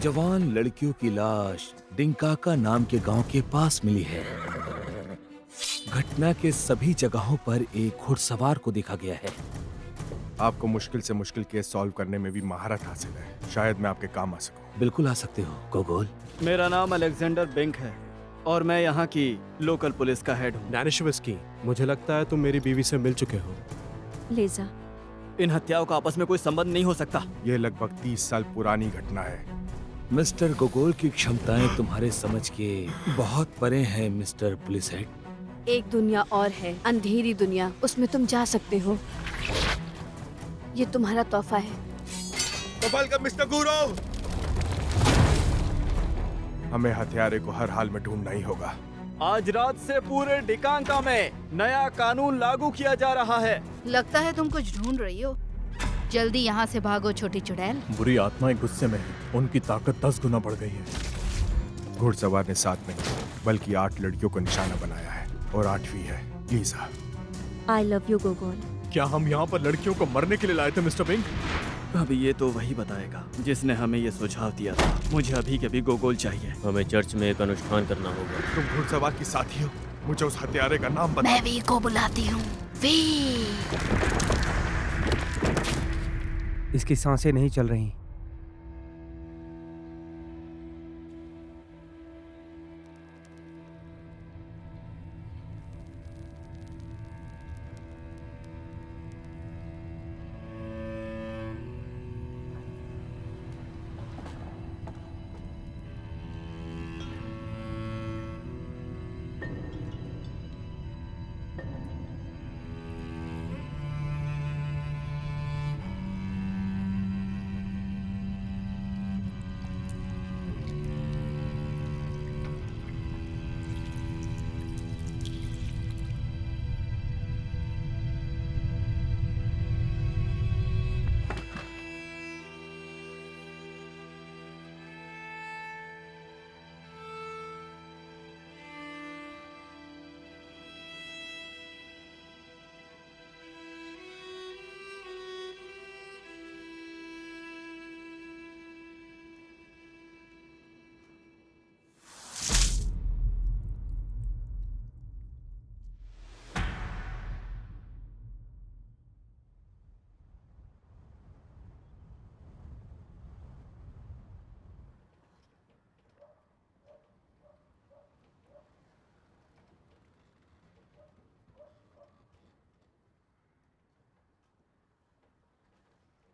जवान लड़कियों की लाश डिंकाका नाम के गांव के पास मिली है। घटना के सभी जगहों पर एक घुड़सवार को देखा गया है। आपको मुश्किल से मुश्किल केस सॉल्व करने में भी महारत हासिल है। शायद मैं आपके काम आ सकूं। बिल्कुल आ सकते हो गोगोल। मेरा नाम अलेक्जेंडर बिंक है और मैं यहाँ की लोकल पुलिस का हेड हूँ। डैनिशवस्की, मुझे लगता है तुम मेरी बीवी से मिल चुके हो। लेजा, इन हत्याओं का आपस में कोई संबंध नहीं हो सकता। यह लगभग 30 साल पुरानी घटना है। मिस्टर गोगोल की क्षमताएं तुम्हारे समझ के बहुत परे हैं मिस्टर पुलिस हेड। एक दुनिया और है, अंधेरी दुनिया, उसमें तुम जा सकते हो। ये तुम्हारा तोहफा है। वेलकम मिस्टर गुरो। हमें हथियारे को हर हाल में ढूंढना ही होगा। आज रात से पूरे डिकांका में नया कानून लागू किया जा रहा है। लगता है तुम कुछ ढूंढ रही हो। जल्दी यहाँ से भागो छोटी चुड़ैल। बुरी आत्माएं गुस्से में हैं। उनकी ताकत 10 गुना बढ़ गई है। घुड़सवार ने 7 में नहीं बल्कि 8 लड़कियों को निशाना बनाया है और 8वीं है लीजा। I love you गोगोल। क्या हम यहाँ पर लड़कियों को मरने के लिए लाए थे मिस्टर बिंक? अभी ये तो वही बताएगा जिसने हमें ये सुझाव दिया था। मुझे अभी के अभी गोगोल चाहिए। हमें चर्च में एक अनुष्ठान करना होगा। तुम घुड़सवार की साथी हो। मुझे उस हत्यारे का नाम बता। मैं वी को बुलाती हूँ। वी। इसकी सांसें नहीं चल रही।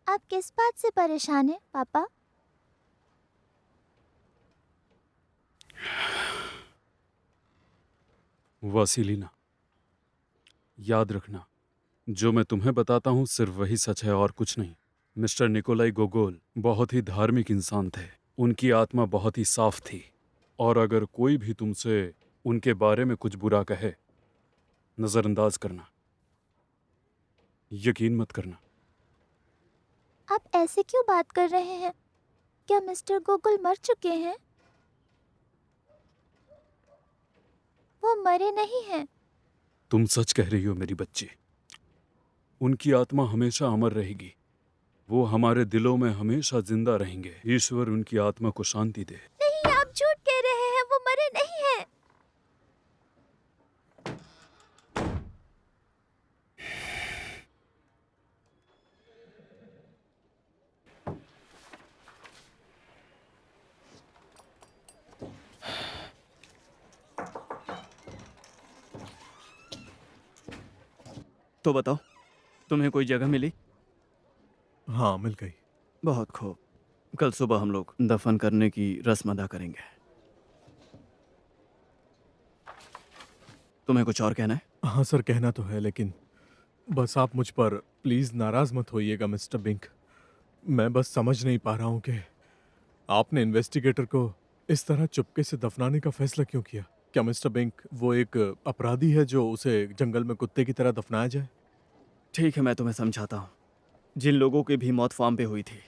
आप किस बात से परेशान हैं, पापा? वासिलीना, याद रखना, जो मैं तुम्हें बताता हूँ सिर्फ वही सच है और कुछ नहीं। मिस्टर निकोलाई गोगोल बहुत ही धार्मिक इंसान थे। उनकी आत्मा बहुत ही साफ थी और अगर कोई भी तुमसे उनके बारे में कुछ बुरा कहे, नजरअंदाज करना, यकीन मत करना। आप ऐसे क्यों बात कर रहे हैं? क्या मिस्टर गोगोल मर चुके हैं? वो मरे नहीं हैं। तुम सच कह रही हो मेरी बच्ची। उनकी आत्मा हमेशा अमर रहेगी। वो हमारे दिलों में हमेशा जिंदा रहेंगे। ईश्वर उनकी आत्मा को शांति दे। नहीं, आप झूठ कह रहे हैं। वो मरे नहीं हैं। तो बताओ, तुम्हें कोई जगह मिली? हाँ, मिल गई। बहुत खूब। कल सुबह हम लोग दफन करने की रस्म अदा करेंगे। तुम्हें कुछ और कहना है? हाँ सर, कहना तो है, लेकिन बस आप मुझ पर प्लीज नाराज मत होइएगा मिस्टर बिंक। मैं बस समझ नहीं पा रहा हूँ कि आपने इन्वेस्टिगेटर को इस तरह चुपके से दफनाने का फैसला क्यों किया। क्या मिस्टर बिंक वो एक अपराधी है जो उसे जंगल में कुत्ते की तरह दफनाया जाए? ठीक है, मैं तुम्हें समझाता हूँ। जिन लोगों की भी मौत फार्म पे हुई थी,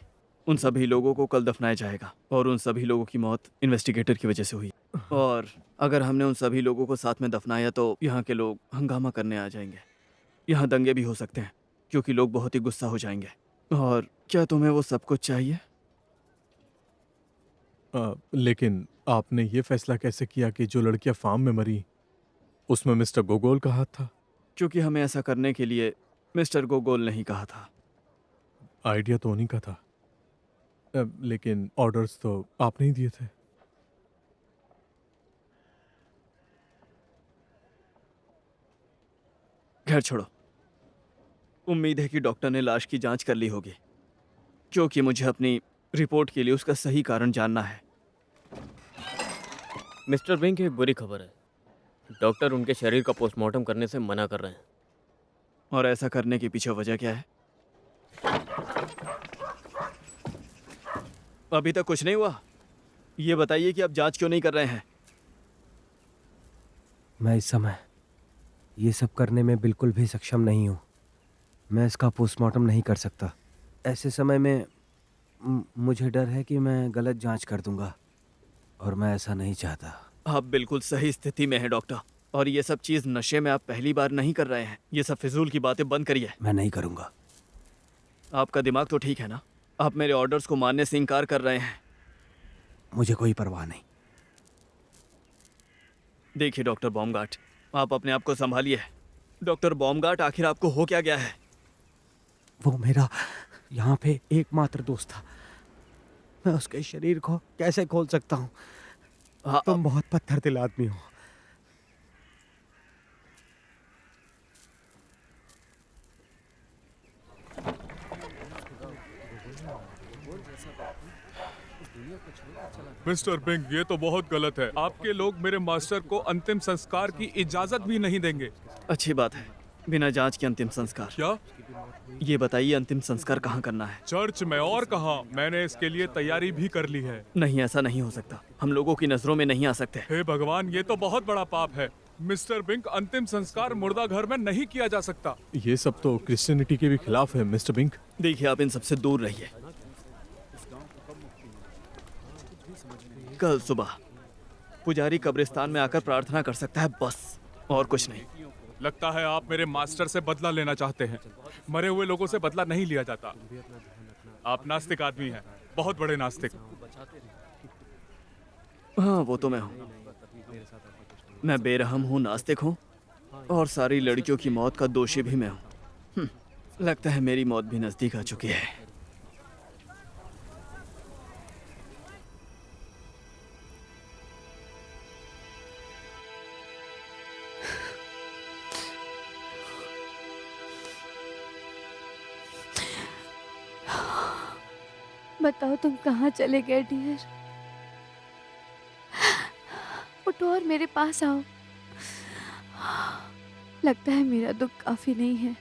उन सभी लोगों को कल दफनाया जाएगा और उन सभी लोगों की मौत इन्वेस्टिगेटर की वजह से हुई। और अगर हमने उन सभी लोगों को साथ में दफनाया तो यहाँ के लोग हंगामा करने आ जाएंगे। यहाँ दंगे भी हो सकते हैं क्योंकि लोग बहुत ही गुस्सा हो जाएंगे। और क्या तुम्हें वो सब कुछ चाहिए? लेकिन आपने ये फैसला कैसे किया कि जो लड़कियां फार्म में मरी उसमें मिस्टर गोगोल का हाथ था? क्योंकि हमें ऐसा करने के लिए मिस्टर गोगोल ने ही कहा था। आइडिया तो उन्हीं का था, लेकिन ऑर्डर्स तो आपने ही दिए थे। खैर छोड़ो, उम्मीद है कि डॉक्टर ने लाश की जांच कर ली होगी, क्योंकि मुझे अपनी रिपोर्ट के लिए उसका सही कारण जानना है। मिस्टर बिंग, एक बुरी खबर है। डॉक्टर उनके शरीर का पोस्टमार्टम करने से मना कर रहे हैं। और ऐसा करने के पीछे वजह क्या है? अभी तक कुछ नहीं हुआ। ये बताइए कि आप जांच क्यों नहीं कर रहे हैं? मैं इस समय ये सब करने में बिल्कुल भी सक्षम नहीं हूँ। मैं इसका पोस्टमार्टम नहीं कर सकता। ऐसे समय में मुझे डर है कि मैं गलत जांच कर दूंगा, और मैं ऐसा नहीं चाहता। आप बिल्कुल सही स्थिति में हैं डॉक्टर, और ये सब चीज़ नशे में आप पहली बार नहीं कर रहे हैं। ये सब फिजूल की बातें बंद करिए। मैं नहीं करूँगा। आपका दिमाग तो ठीक है ना? आप मेरे ऑर्डर्स को मानने से इनकार कर रहे हैं। मुझे कोई परवाह नहीं। देखिए डॉक्टर बॉमगार्ट, आप अपने आप को संभालिए। डॉक्टर बॉमगार्ट, आखिर आपको हो क्या गया है? वो मेरा यहाँ पे एकमात्र दोस्त था। मैं उसके शरीर को कैसे खोल सकता हूँ? तुम बहुत पत्थर दिल आदमी हो। मिस्टर बिंग, ये तो बहुत गलत है। आपके लोग मेरे मास्टर को अंतिम संस्कार की इजाजत भी नहीं देंगे। अच्छी बात है, बिना जांच के अंतिम संस्कार? क्या? ये बताइए, अंतिम संस्कार कहाँ करना है? चर्च में। और कहाँ? मैंने इसके लिए तैयारी भी कर ली है। नहीं, ऐसा नहीं हो सकता। हम लोगों की नजरों में नहीं आ सकते। हे भगवान, ये तो बहुत बड़ा पाप है। मिस्टर बिंग, अंतिम संस्कार मुर्दा घर में नहीं किया जा सकता। ये सब तो क्रिश्चियनिटी के भी खिलाफ है मिस्टर बिंक। देखिए, आप इन सबसे दूर रहिए। कल सुबह पुजारी कब्रिस्तान में आकर प्रार्थना कर सकता है, बस, और कुछ नहीं। लगता है आप मेरे मास्टर से बदला लेना चाहते हैं। मरे हुए लोगों से बदला नहीं लिया जाता। आप नास्तिक आदमी हैं, बहुत बड़े नास्तिक। हाँ, वो तो मैं हूँ। मैं बेरहम हूँ, नास्तिक हूँ, और सारी लड़कियों की मौत का दोषी भी मैं हूँ। लगता है मेरी मौत भी नजदीक आ चुकी है। बताओ, तुम कहाँ चले गए डियर? उठो और मेरे पास आओ। लगता है मेरा दुख काफी नहीं है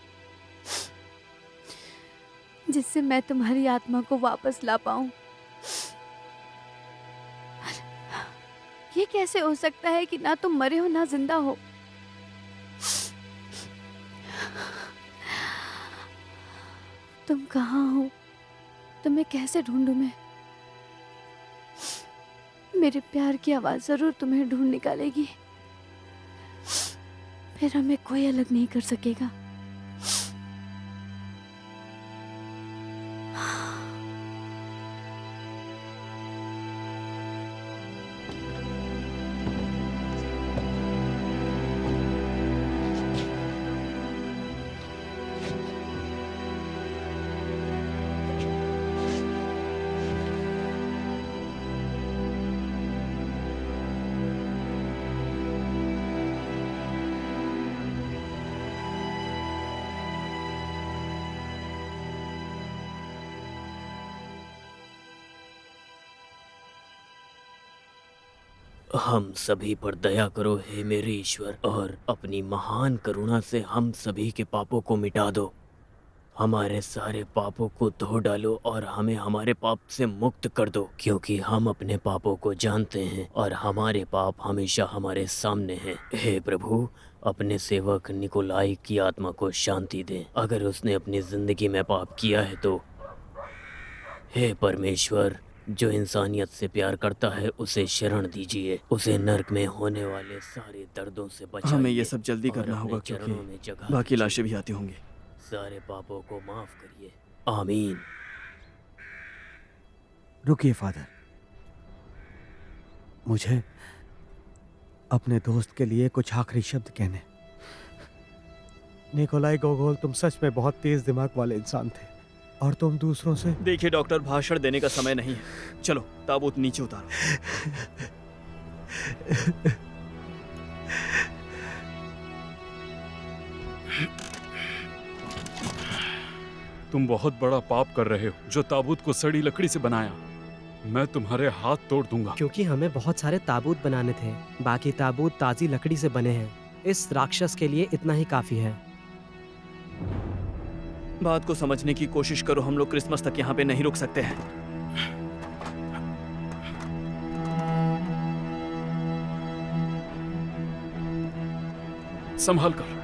जिससे मैं तुम्हारी आत्मा को वापस ला पाऊं। ये कैसे हो सकता है कि ना तुम मरे हो ना जिंदा हो? तुम कहाँ हो? तुम्हें कैसे ढूंढूं मैं? मेरे प्यार की आवाज जरूर तुम्हें ढूंढ निकालेगी, फिर हमें कोई अलग नहीं कर सकेगा। हम सभी पर दया करो हे मेरे ईश्वर, और अपनी महान करुणा से हम सभी के पापों को मिटा दो। हमारे सारे पापों को धो डालो और हमें हमारे पाप से मुक्त कर दो, क्योंकि हम अपने पापों को जानते हैं और हमारे पाप हमेशा हमारे सामने हैं। हे प्रभु, अपने सेवक निकोलाई की आत्मा को शांति दें। अगर उसने अपनी जिंदगी में पाप किया है तो हे परमेश्वर, जो इंसानियत से प्यार करता है उसे शरण दीजिए। उसे नर्क में होने वाले सारे दर्दों से बचाइए। हमें ये सब जल्दी और करना अपने होगा, चरणों में क्योंकि जगह बाकी दीजिए। लाशें भी आती होंगी। सारे पापों को माफ करिए। आमीन। रुकिए फादर, मुझे अपने दोस्त के लिए कुछ आखिरी शब्द कहने। निकोलाई गोगोल, तुम सच में बहुत तेज दिमाग वाले इंसान थे और तुम दूसरों से। देखिए डॉक्टर, भाषण देने का समय नहीं है। चलो ताबूत नीचे उतारो। तुम बहुत बड़ा पाप कर रहे हो जो ताबूत को सड़ी लकड़ी से बनाया। मैं तुम्हारे हाथ तोड़ दूंगा। क्योंकि हमें बहुत सारे ताबूत बनाने थे, बाकी ताबूत ताजी लकड़ी से बने हैं। इस राक्षस के लिए इतना ही काफी है। बात को समझने की कोशिश करो। हम लोग क्रिसमस तक यहाँ पे नहीं रुक सकते हैं। संभाल कर।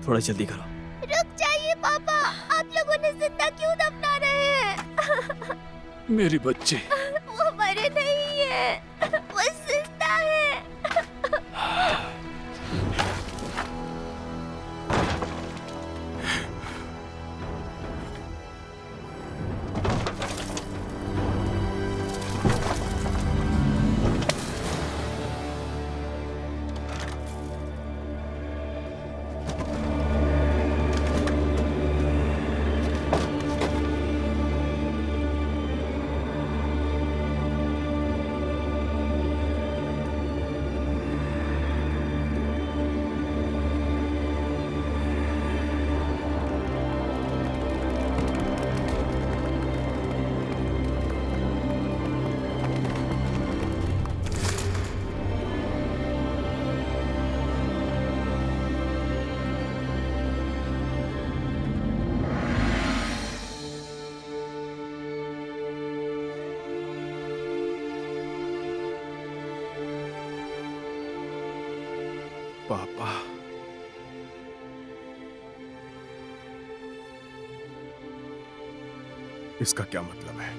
थोड़ा जल्दी करो। रुक जाइए पापा, आप लोग उन्हें जिंदा क्यों दफना रहे हैं? मेरी बच्ची। वो मरे नहीं है, वो जिंदा है। पापा, इसका क्या मतलब है?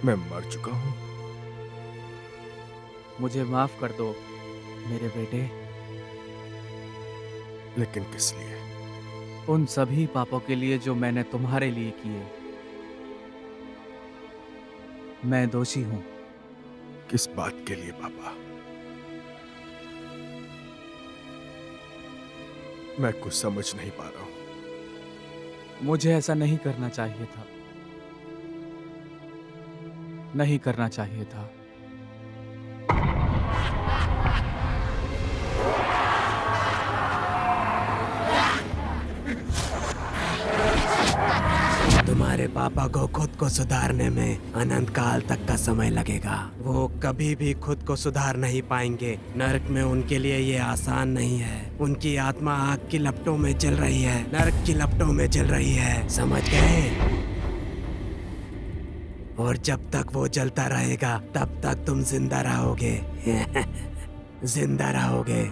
मैं मर चुका हूं? मुझे माफ कर दो मेरे बेटे। लेकिन किस लिए? उन सभी पापों के लिए जो मैंने तुम्हारे लिए किए। मैं दोषी हूं। किस बात के लिए पापा? मैं कुछ समझ नहीं पा रहा हूं। मुझे ऐसा नहीं करना चाहिए था। नहीं करना चाहिए था। तुम्हारे पापा को खुद को सुधारने में अनंत काल तक का समय लगेगा। वो कभी भी खुद को सुधार नहीं पाएंगे। नरक में उनके लिए ये आसान नहीं है। उनकी आत्मा आग की लपटों में जल रही है, नरक की लपटों में जल रही है, समझ गए? और जब तक वो जलता रहेगा तब तक तुम जिंदा रहोगे। जिंदा रहोगे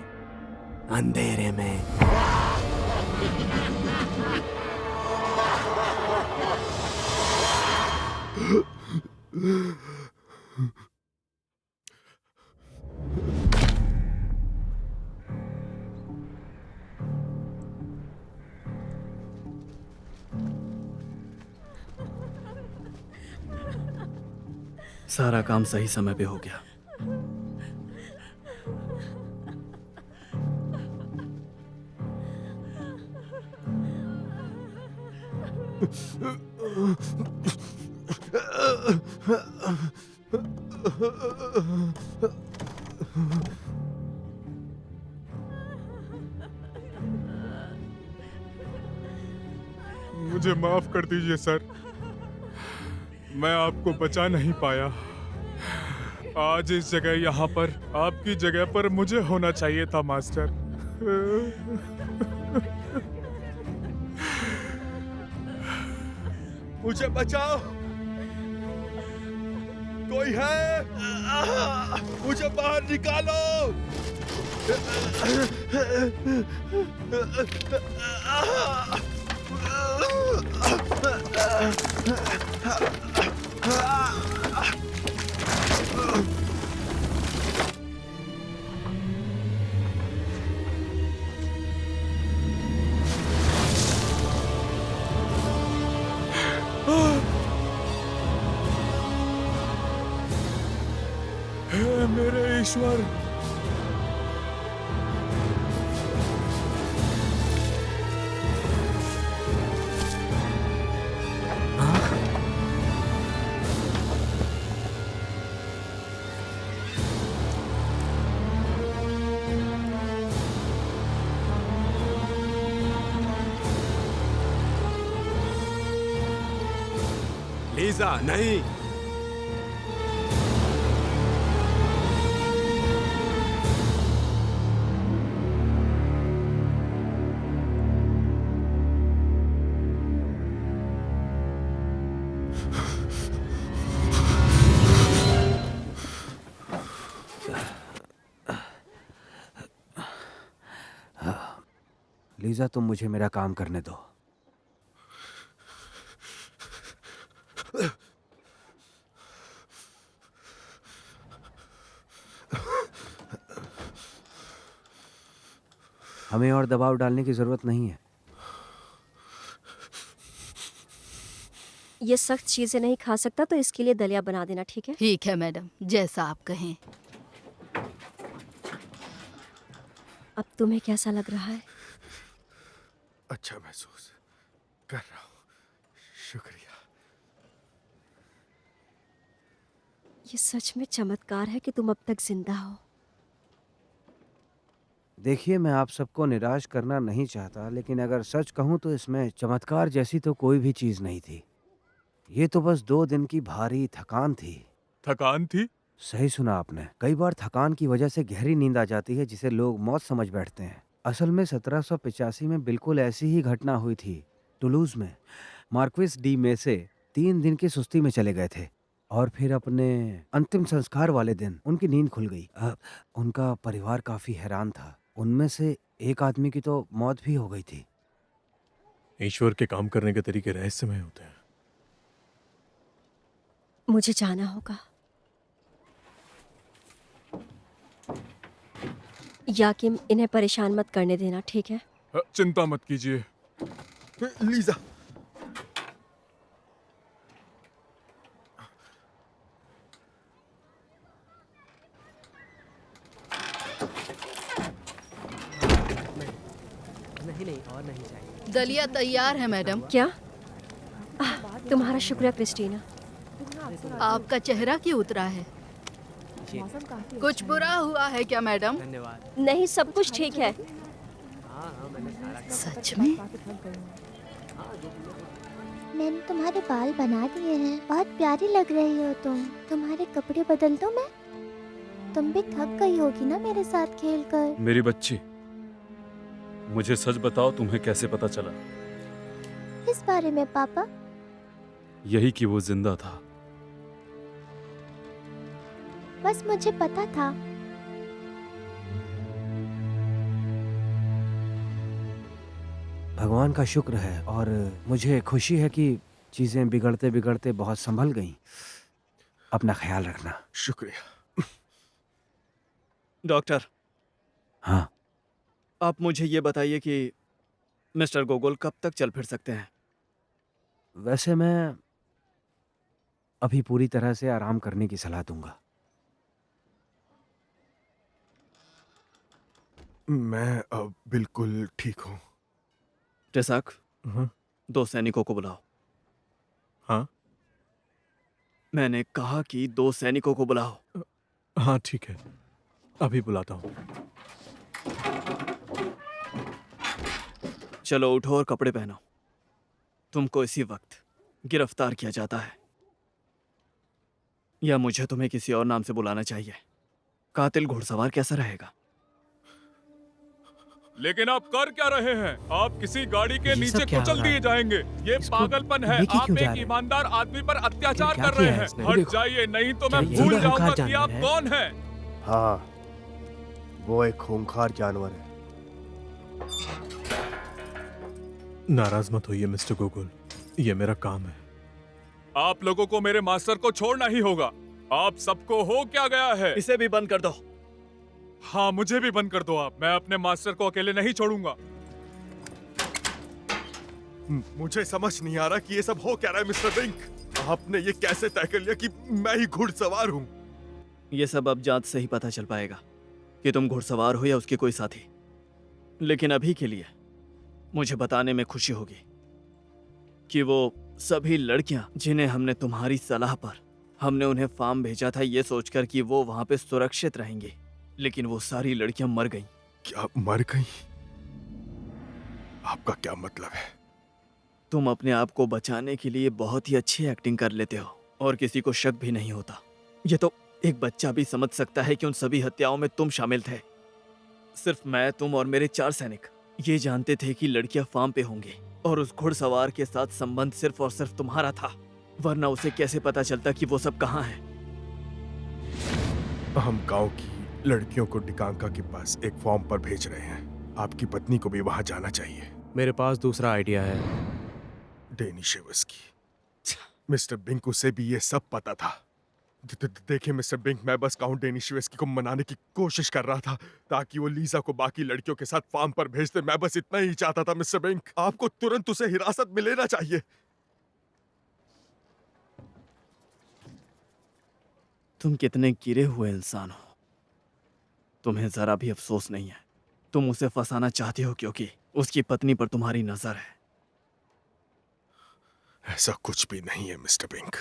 अंधेरे में। सारा काम सही समय पे हो गया। मुझे माफ कर दीजिए सर, मैं आपको बचा नहीं पाया। आज इस जगह यहाँ पर आपकी जगह पर मुझे होना चाहिए था मास्टर। मुझे बचाओ, कोई है? मुझे बाहर निकालो। हे मेरे ईश्वर, लीजा नहीं। लीजा, तुम मुझे मेरा काम करने दो। हमें और दबाव डालने की जरूरत नहीं है। ये सख्त चीजें नहीं खा सकता तो इसके लिए दलिया बना देना, ठीक है? ठीक है मैडम, जैसा आप कहें। अब तुम्हें कैसा लग रहा है? अच्छा महसूस कर रहा हूँ, शुक्रिया। ये सच में चमत्कार है कि तुम अब तक जिंदा हो। देखिए, मैं आप सबको निराश करना नहीं चाहता, लेकिन अगर सच कहूँ तो इसमें चमत्कार जैसी तो कोई भी चीज नहीं थी। ये तो बस 2 दिन की भारी थकान थी। थकान थी? सही सुना आपने। कई बार थकान की वजह से गहरी नींद आ जाती है, जिसे लोग मौत समझ बैठते हैं। असल में 1785 में बिल्कुल ऐसी ही घटना हुई थी। टुलूज में मार्क्विस डी मेसे 3 दिन की सुस्ती में चले गए थे और फिर अपने अंतिम संस्कार वाले दिन उनकी नींद खुल गई। उनका परिवार काफी हैरान था। उनमें से एक आदमी की तो मौत भी हो गई थी। ईश्वर के काम करने के तरीके रहस्यमय होते हैं। मुझे जाना होगा। याकिम, इन्हें परेशान मत करने देना, ठीक है? चिंता मत कीजिए। लीजा, नहीं और नहीं चाहिए। दलिया तैयार है मैडम। क्या? तुम्हारा शुक्रिया क्रिस्टीना। आपका चेहरा क्यों उतरा है? कुछ बुरा हुआ है क्या मैडम? धन्यवाद। नहीं, सब कुछ ठीक है। सच में? मैंने तुम्हारे बाल बना दिए हैं। बहुत प्यारी लग रही हो तुम। तुम्हारे कपड़े बदल दूं मैं? तुम भी थक गई होगी ना मेरे साथ खेलकर। मेरी बच्ची, मुझे सच बताओ, तुम्हें कैसे पता चला? इस बारे में पापा? यही कि वो जिंदा था। बस मुझे पता था। भगवान का शुक्र है और मुझे खुशी है कि चीजें बिगड़ते बिगड़ते बहुत संभल गईं। अपना ख्याल रखना। शुक्रिया। डॉक्टर। हाँ, आप मुझे ये बताइए कि मिस्टर गोगोल कब तक चल फिर सकते हैं? वैसे मैं अभी पूरी तरह से आराम करने की सलाह दूंगा। मैं अब बिल्कुल ठीक हूँ। टेसाक, हाँ? 2 सैनिकों को बुलाओ। हाँ? मैंने कहा कि 2 सैनिकों को बुलाओ। हाँ ठीक है, अभी बुलाता हूँ। चलो उठो और कपड़े पहनो। तुमको इसी वक्त गिरफ्तार किया जाता है। या मुझे तुम्हें किसी और नाम से बुलाना चाहिए? कातिल घुड़सवार कैसा रहेगा? लेकिन आप कर क्या रहे हैं? आप किसी गाड़ी के ये नीचे सब क्या कुचल हो रहा दिए है? जाएंगे। ये इसको पागलपन है। लेके आप क्यों जा एक रहे हैं? ईमानदार आदमी पर अत्याचार क्या कर रहे किया है हैं। इसने? हट देखो। जाइए, नहीं तो मैं क्या ये भूल खूंखार जाऊंगा कि आप जानवर है? कौन हैं। हाँ, वो एक खूंखार जानवर है। नाराज मत होइए मिस्टर गोगोल, ये मेरा काम है। आप लोगों को मेरे मास्टर को छोड़ना ही होगा। आप सबको हो क्या गया है? इसे भी बंद कर दो। हाँ, मुझे भी बंद कर दो आप। मैं अपने मास्टर को अकेले नहीं छोड़ूंगा। मुझे समझ नहीं आ रहा कि ये सब हो क्या रहा है मिस्टर बिंक। आपने ये कैसे तय कर लिया कि मैं ही घुड़सवार हूँ? ये सब अब जांच से ही पता चल पाएगा कि तुम घुड़सवार हो या उसके कोई साथी। लेकिन अभी के लिए मुझे बताने में खुशी होगी कि वो सभी लड़कियां जिन्हें हमने तुम्हारी सलाह पर हमने उन्हें फार्म भेजा था ये सोचकर कि वो वहां पे सुरक्षित रहेंगी, लेकिन वो सारी लड़कियां मर गईं। क्या मर गई? आपका क्या मतलब है? तुम अपने आप को बचाने के लिए बहुत ही अच्छी एक्टिंग कर लेते हो और किसी को शक भी नहीं होता। ये तो एक बच्चा भी समझ सकता है कि उन सभी हत्याओं में तुम शामिल थे। सिर्फ मैं, तुम और मेरे 4 सैनिक ये जानते थे कि लड़कियां फार्म पे होंगी और उस घुड़सवार के साथ संबंध सिर्फ और सिर्फ तुम्हारा था, वरना उसे कैसे पता चलता कि वो सब कहाँ है? हम गांव की लड़कियों को डिकांका के पास एक फॉर्म पर भेज रहे हैं। आपकी पत्नी को भी वहां जाना चाहिए। मेरे पास दूसरा आइडिया है। डेनिशेवस्की। मिस्टर बिंक, उसे भी ये सब पता था। देखिए मिस्टर बिंक, मैं बस काउंट डेनिशेवस्की को मनाने की कोशिश कर रहा था ताकि वो लीजा को बाकी लड़कियों के साथ फार्म पर भेज दे। मैं बस इतना ही चाहता था मिस्टर बिंक। आपको तुरंत उसे हिरासत में लेना चाहिए। तुम कितने गिरे हुए इंसान हो, तुम्हें जरा भी अफसोस नहीं है। तुम उसे फंसाना चाहते हो क्योंकि उसकी पत्नी पर तुम्हारी नजर है। ऐसा कुछ भी नहीं है मिस्टर बिंक।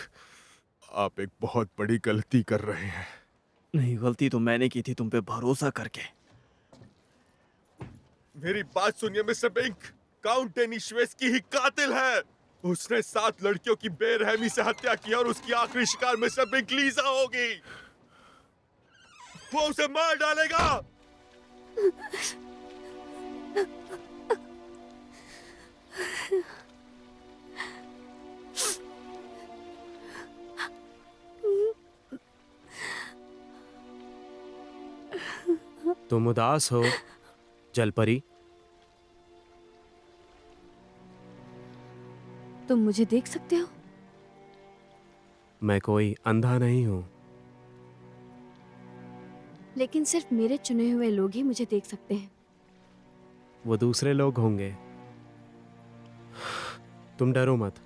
आप एक बहुत बड़ी गलती कर रहे हैं। नहीं, गलती तो मैंने की थी तुम पे भरोसा करके। मेरी बात सुनिए मिस्टर बिंक। काउंट डेनिशेवस्की ही कातिल है। उसने 7 लड़कियों की बेरहमी से हत्या की और उसकी आखिरी शिकार मिस्टर बिंक लीजा होगी। वो उसे मार डालेगा। तुम उदास हो जलपरी? तुम मुझे देख सकते हो? मैं कोई अंधा नहीं हूं। लेकिन सिर्फ मेरे चुने हुए लोग ही मुझे देख सकते हैं। वो दूसरे लोग होंगे। तुम डरो मत।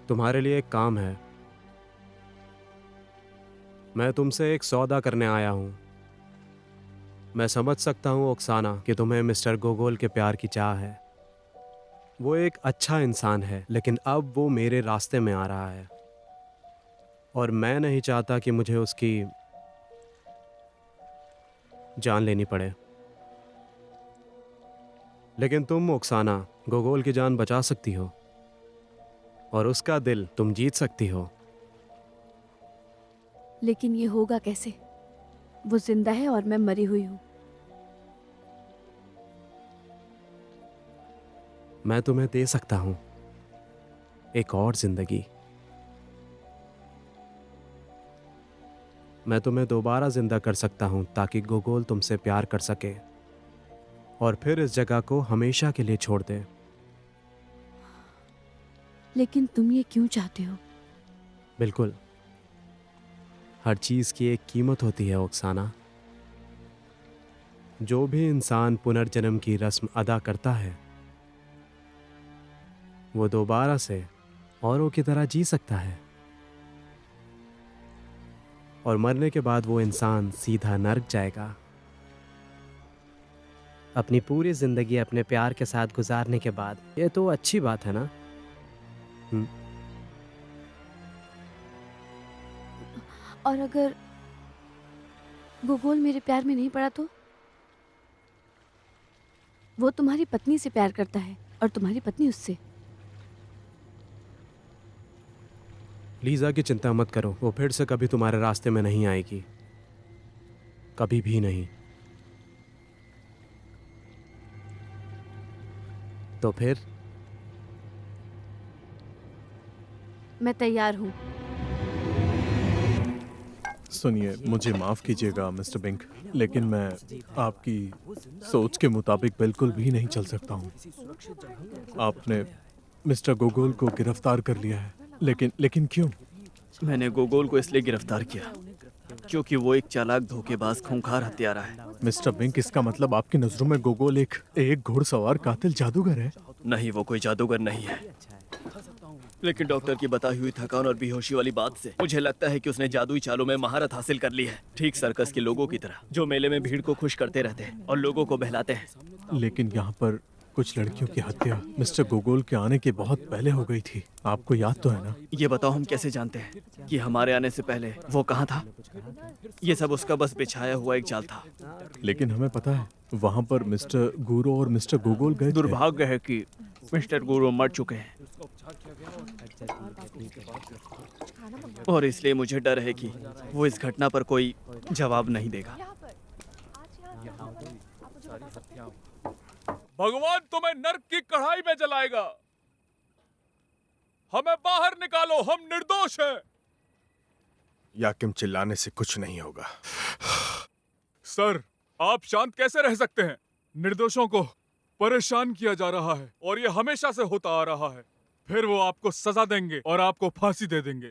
तुम्हारे लिए एक काम है। मैं तुमसे एक सौदा करने आया हूं। मैं समझ सकता हूं ओक्साना कि तुम्हें मिस्टर गोगोल के प्यार की चाह है। वो एक अच्छा इंसान है, लेकिन अब वो मेरे रास्ते में आ रहा है और मैं नहीं चाहता कि मुझे उसकी जान लेनी पड़े। लेकिन तुम ओक्साना गोगोल की जान बचा सकती हो और उसका दिल तुम जीत सकती हो। लेकिन ये होगा कैसे? वो जिंदा है और मैं मरी हुई हूँ। मैं तुम्हें दे सकता हूं एक और जिंदगी। मैं तुम्हें दोबारा जिंदा कर सकता हूं ताकि गोगोल तुमसे प्यार कर सके और फिर इस जगह को हमेशा के लिए छोड़ दे। लेकिन तुम ये क्यों चाहते हो? बिल्कुल, हर चीज की एक कीमत होती है ओक्साना। जो भी इंसान पुनर्जन्म की रस्म अदा करता है वो दोबारा से औरों की तरह जी सकता है और मरने के बाद वो इंसान सीधा नर्क जाएगा। अपनी पूरी जिंदगी अपने प्यार के साथ गुजारने के बाद ये तो अच्छी बात है ना? और अगर गोगोल मेरे प्यार में नहीं पड़ा तो? वो तुम्हारी पत्नी से प्यार करता है और तुम्हारी पत्नी उससे। लीजा की चिंता मत करो, वो फिर से कभी तुम्हारे रास्ते में नहीं आएगी, कभी भी नहीं। तो फिर मैं तैयार हूँ। सुनिए, मुझे माफ कीजिएगा मिस्टर बिंक, लेकिन मैं आपकी सोच के मुताबिक बिल्कुल भी नहीं चल सकता हूँ। आपने मिस्टर गोगोल को गिरफ्तार कर लिया है लेकिन क्यों? मैंने गोगोल को इसलिए गिरफ्तार किया क्योंकि वो एक चालाक, धोखेबाज, खूंखार हत्यारा है। मिस्टर बिंक, इसका मतलब आपकी नजरों में गोगोल एक घुड़सवार कातिल जादूगर है? नहीं, वो कोई जादूगर नहीं है। लेकिन डॉक्टर की बताई हुई थकान और बेहोशी वाली बात से मुझे लगता है कि उसने जादुई चालों में महारत हासिल कर ली है, ठीक सर्कस के लोगों की तरह जो मेले में भीड़ को खुश करते रहते हैं और लोगों को बहलाते हैं। लेकिन यहाँ पर कुछ लड़कियों की हत्या मिस्टर गोगोल के आने के बहुत पहले हो गई थी, आपको याद तो है ना? ये बताओ, हम कैसे जानते हैं कि हमारे आने से पहले वो कहाँ था? ये सब उसका बस बिछाया हुआ एक जाल था। लेकिन हमें पता है वहाँ पर मिस्टर गुरो और मिस्टर गोगोल गए थे। दुर्भाग्य है कि मिस्टर गुरु मर चुके हैं और इसलिए मुझे डर है कि वो इस घटना पर कोई जवाब नहीं देगा। भगवान तुम्हें नर्क की कढ़ाई में जलाएगा। हमें बाहर निकालो, हम निर्दोष हैं। याकिम, चिल्लाने से कुछ नहीं होगा। सर, आप शांत कैसे रह सकते हैं? निर्दोषों को परेशान किया जा रहा है और ये हमेशा से होता आ रहा है। फिर वो आपको सजा देंगे और आपको फांसी दे देंगे।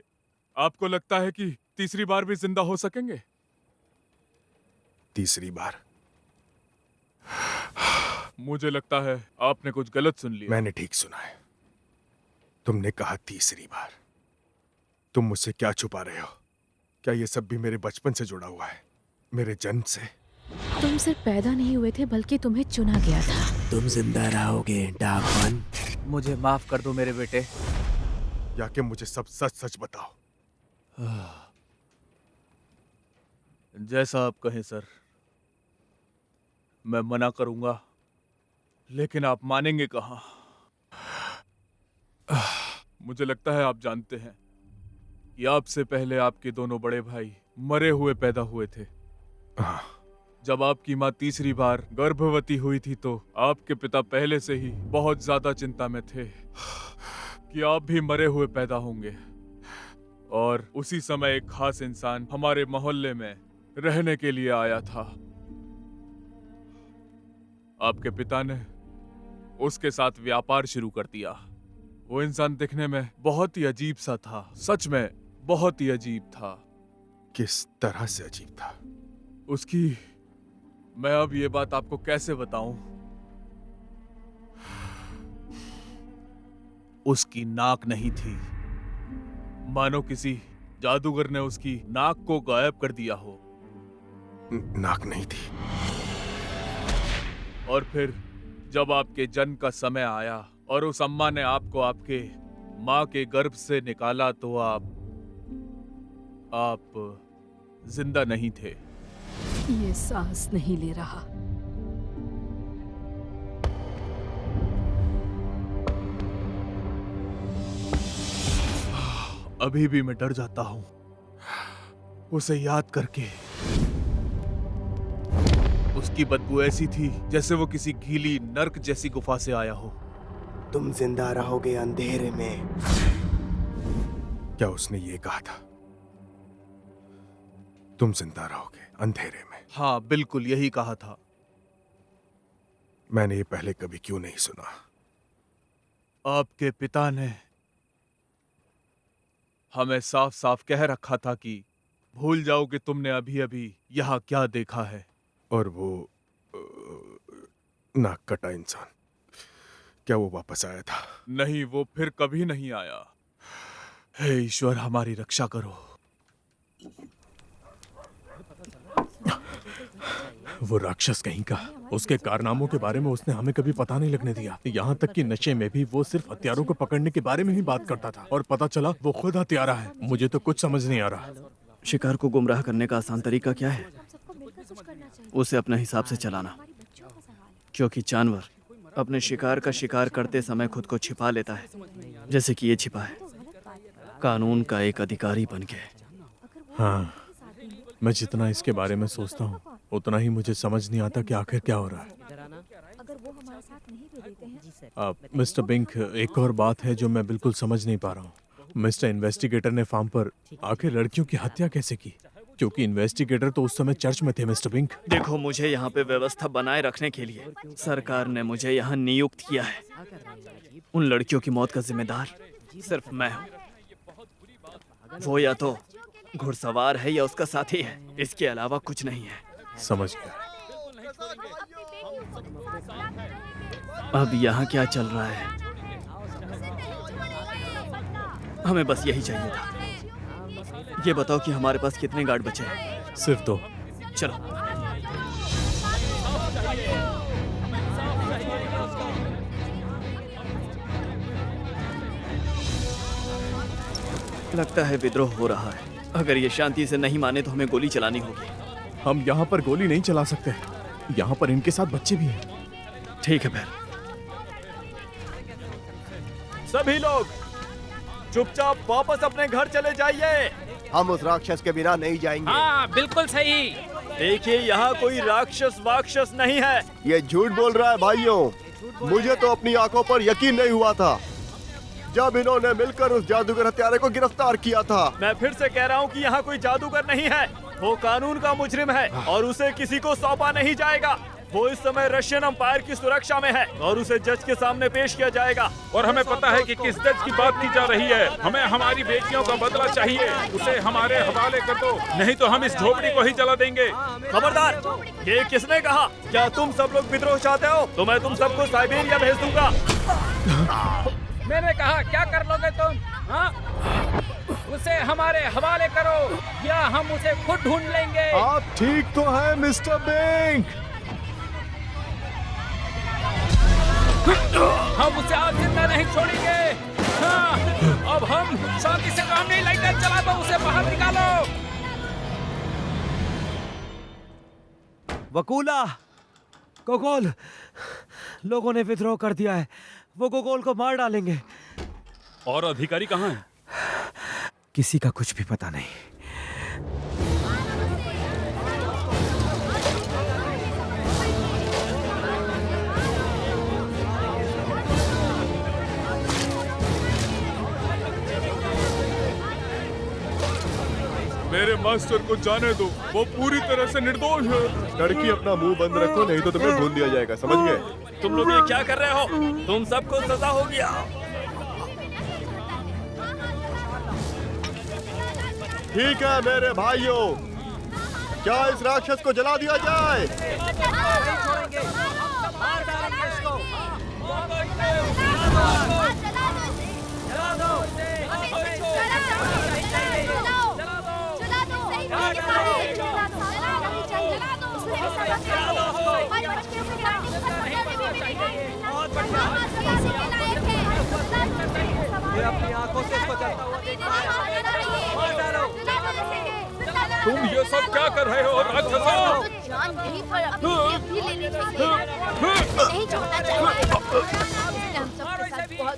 आपको लगता है कि तीसरी बार भी जिंदा हो सकेंगे? तीसरी बार? मुझे लगता है आपने कुछ गलत सुन लिया। मैंने ठीक सुना है। तुमने कहा तीसरी बार। तुम मुझसे क्या छुपा रहे हो? क्या ये सब भी मेरे बचपन से जुड़ा हुआ है, मेरे जन्म से? तुम सिर्फ पैदा नहीं हुए थे बल्कि तुम्हें चुना गया था। तुम जिंदा रहोगे डाकवन। मुझे माफ कर दो मेरे बेटे। याकिम, मुझे सब सच सच बताओ। जैसा आप कहें सर, मैं मना करूंगा, लेकिन आप मानेंगे कहाँ? मुझे लगता है आप जानते हैं कि आपसे पहले आपके दोनों बड़े भाई मरे हुए पैदा हुए थे। जब आपकी माँ तीसरी बार गर्भवती हुई थी तो आपके पिता पहले से ही बहुत ज्यादा चिंता में थे कि आप भी मरे हुए पैदा होंगे। और उसी समय एक खास इंसान हमारे मोहल्ले में रहने के लिए आया था। आपके पिता ने उसके साथ व्यापार शुरू कर दिया। वो इंसान दिखने में बहुत ही अजीब सा था, सच में बहुत ही अजीब था। किस तरह से अजीब था? उसकी, मैं अब ये बात आपको कैसे बताऊं? उसकी नाक नहीं थी, मानो किसी जादूगर ने उसकी नाक को गायब कर दिया हो। नाक नहीं थी? और फिर जब आपके जन्म का समय आया और उस अम्मा ने आपको आपके माँ के गर्भ से निकाला तो आप जिंदा नहीं थे। ये सांस नहीं ले रहा। अभी भी मैं डर जाता हूं उसे याद करके। उसकी बदबू ऐसी थी जैसे वो किसी गीली नर्क जैसी गुफा से आया हो। तुम जिंदा रहोगे अंधेरे में। क्या उसने ये कहा था? तुम जिंदा रहोगे अंधेरे में? हाँ, बिल्कुल यही कहा था। मैंने ये पहले कभी क्यों नहीं सुना? आपके पिता ने हमें साफ साफ कह रखा था कि भूल जाओ कि तुमने अभी अभी यहाँ क्या देखा है। और वो नाक कटा इंसान, क्या वो वापस आया था? नहीं, वो फिर कभी नहीं आया। हे ईश्वर, हमारी रक्षा करो। वो राक्षस कहीं का, उसके कारनामों के बारे में उसने हमें कभी पता नहीं लगने दिया। यहाँ तक कि नशे में भी वो सिर्फ हथियारों को पकड़ने के बारे में ही बात करता था और पता चला वो खुद हत्यारा है। मुझे तो कुछ समझ नहीं आ रहा। शिकार को गुमराह करने का आसान तरीका क्या है? उसे अपने हिसाब से चलाना, क्योंकि जानवर अपने शिकार का शिकार करते समय खुद को छिपा लेता है, जैसे कि ये छिपा है, कानून का एक अधिकारी बन के। हाँ, मैं जितना इसके बारे में सोचता हूँ उतना ही मुझे समझ नहीं आता कि आखिर क्या हो रहा है। मिस्टर बिंक, एक और बात है जो मैं बिल्कुल समझ नहीं पा रहा हूँ। मिस्टर इन्वेस्टिगेटर ने फार्म पर आखिर लड़कियों की हत्या कैसे की? क्योंकि इन्वेस्टिगेटर तो उस समय चर्च में थे। मिस्टर बिंक, देखो, मुझे यहाँ पे व्यवस्था बनाए रखने के लिए सरकार ने मुझे यहाँ नियुक्त किया है। उन लड़कियों की मौत का जिम्मेदार सिर्फ मैं हूँ। वो या तो घुड़सवार है या उसका साथी है, इसके अलावा कुछ नहीं है। समझ गया। अब यहाँ क्या चल रहा है? हमें बस यही चाहिए था। ये बताओ कि हमारे पास कितने गार्ड बचे हैं? सिर्फ 2। चलो। लगता है विद्रोह हो रहा है। अगर ये शांति से नहीं माने तो हमें गोली चलानी होगी। हम यहाँ पर गोली नहीं चला सकते। यहाँ पर इनके साथ बच्चे भी हैं। ठीक है फिर। सभी लोग चुपचाप वापस अपने घर चले जाइए। हम उस राक्षस के बिना नहीं जाएंगे। हाँ, बिल्कुल सही। देखिए, यहाँ कोई राक्षस वाक्षस नहीं है। ये झूठ बोल रहा है भाइयों। मुझे तो अपनी आंखों पर यकीन नहीं हुआ था जब इन्होंने मिलकर उस जादूगर हत्यारे को गिरफ्तार किया था। मैं फिर से कह रहा हूँ कि यहाँ कोई जादूगर नहीं है। वो कानून का मुजरिम है और उसे किसी को सौंपा नहीं जाएगा। वो इस समय रशियन अंपायर की सुरक्षा में है और उसे जज के सामने पेश किया जाएगा। और हमें पता है कि किस जज की बात की जा रही है। हमें हमारी बेटियों का बदला चाहिए। उसे हमारे हवाले कर दो, नहीं तो हम इस झोपड़ी को ही जला देंगे। खबरदार! ये किसने कहा? क्या तुम सब लोग विद्रोह चाहते हो तो मैं तुम सबको साइबेरिया भेज दूंगा। मैंने कहा, क्या कर लोगे तुम? हाँ? उसे हमारे हवाले करो या हम उसे खुद ढूंढ लेंगे। आप ठीक तो हैं मिस्टर बिंक? हम उसे आज जिंदा नहीं छोड़ेंगे। हाँ, अब हम शांति से काम नहीं, लाइटर चला दो, उसे बाहर निकालो। वकूला, गोगोल, लोगों ने विद्रोह कर दिया है। वो गोगोल को मार डालेंगे। और अधिकारी कहाँ हैं? किसी का कुछ भी पता नहीं। मेरे मास्टर को जाने दो, वो पूरी तरह से निर्दोष है। लड़की अपना मुंह बंद रखो, नहीं तो तुम्हें भून दिया जाएगा। समझ गए? तुम लोग ये क्या कर रहे हो? तुम सबको सजा हो गया। ठीक है मेरे भाइयों, क्या इस राक्षस को जला दिया जाए? ये अपनी आंखों से इसको जलता हुआ देख रहा है। तुम ये सब क्या कर रहे हो राक्षसों? जान नहीं पर अपनी भी लेनी चाहिए। नहीं छोड़ना चाहिए। हम सबके साथ बहुत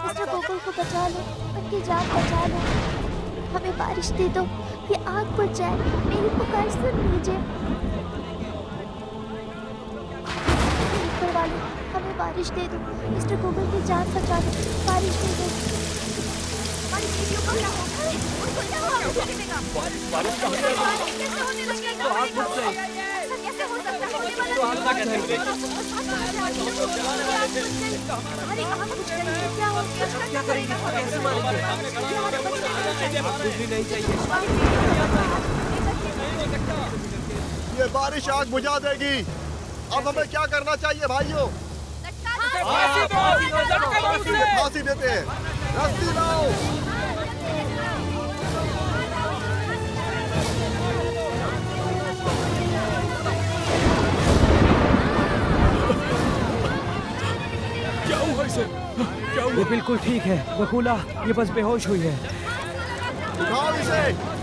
मिस्टर गोकुल को बचा लो, उनकी जान बचा लो। हमें बारिश दे दो, ये आग बुझ जाए। मेरी पुकार सुन लीजिए। ऊपर वाले, हमें बारिश दे दो। मिस्टर गोकुल की जान बचा दो, बारिश दे दो। क्या करेंगे? कैसे मारेंगे? बिजली नहीं चाहिए। ये बारिश आग बुझा देगी। अब हमें क्या करना चाहिए भाइयों? फांसी देते हैं। रस्सी लाओ। क्या हुआ इसे? क्या हुआ? ये बिल्कुल ठीक है वकूला, ये बस बेहोश हुई है। उठाओ इसे।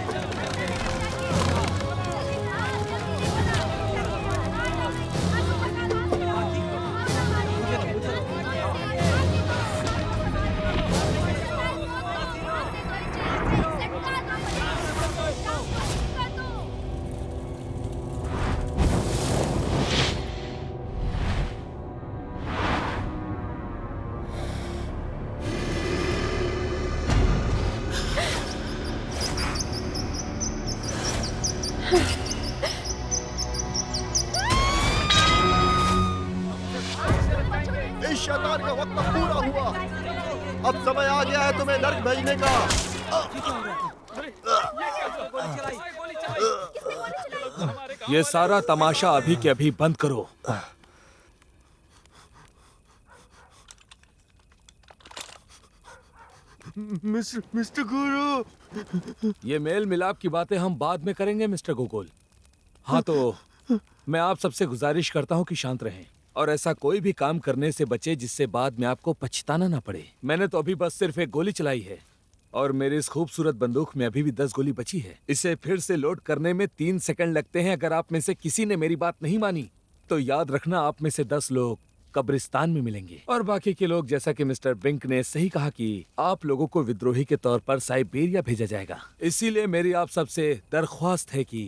शैतान का वक्त अब पूरा हुआ। अब समय आ गया है तुम्हें नर्क भेजने का। ये सारा तमाशा अभी के अभी बंद करो। मिस्टर गुरु, ये मेल मिलाप की बातें हम बाद में करेंगे मिस्टर गोगोल। हाँ तो मैं आप सबसे गुजारिश करता हूँ कि शांत रहें और ऐसा कोई भी काम करने से बचे जिससे बाद में आपको पछताना ना पड़े। मैंने तो अभी बस सिर्फ एक गोली चलाई है और मेरी इस खूबसूरत बंदूक में अभी भी 10 गोली बची है। इसे फिर से लोड करने में 3 सेकंड लगते हैं। अगर आप में से किसी ने मेरी बात नहीं मानी तो याद रखना आप में से 10 लोग कब्रिस्तान में मिलेंगे और बाकी के लोग, जैसा कि मिस्टर बिंक ने सही कहा कि आप लोगों को विद्रोही के तौर पर साइबेरिया भेजा जाएगा। इसीलिए मेरी आप सबसे दरख्वास्त है कि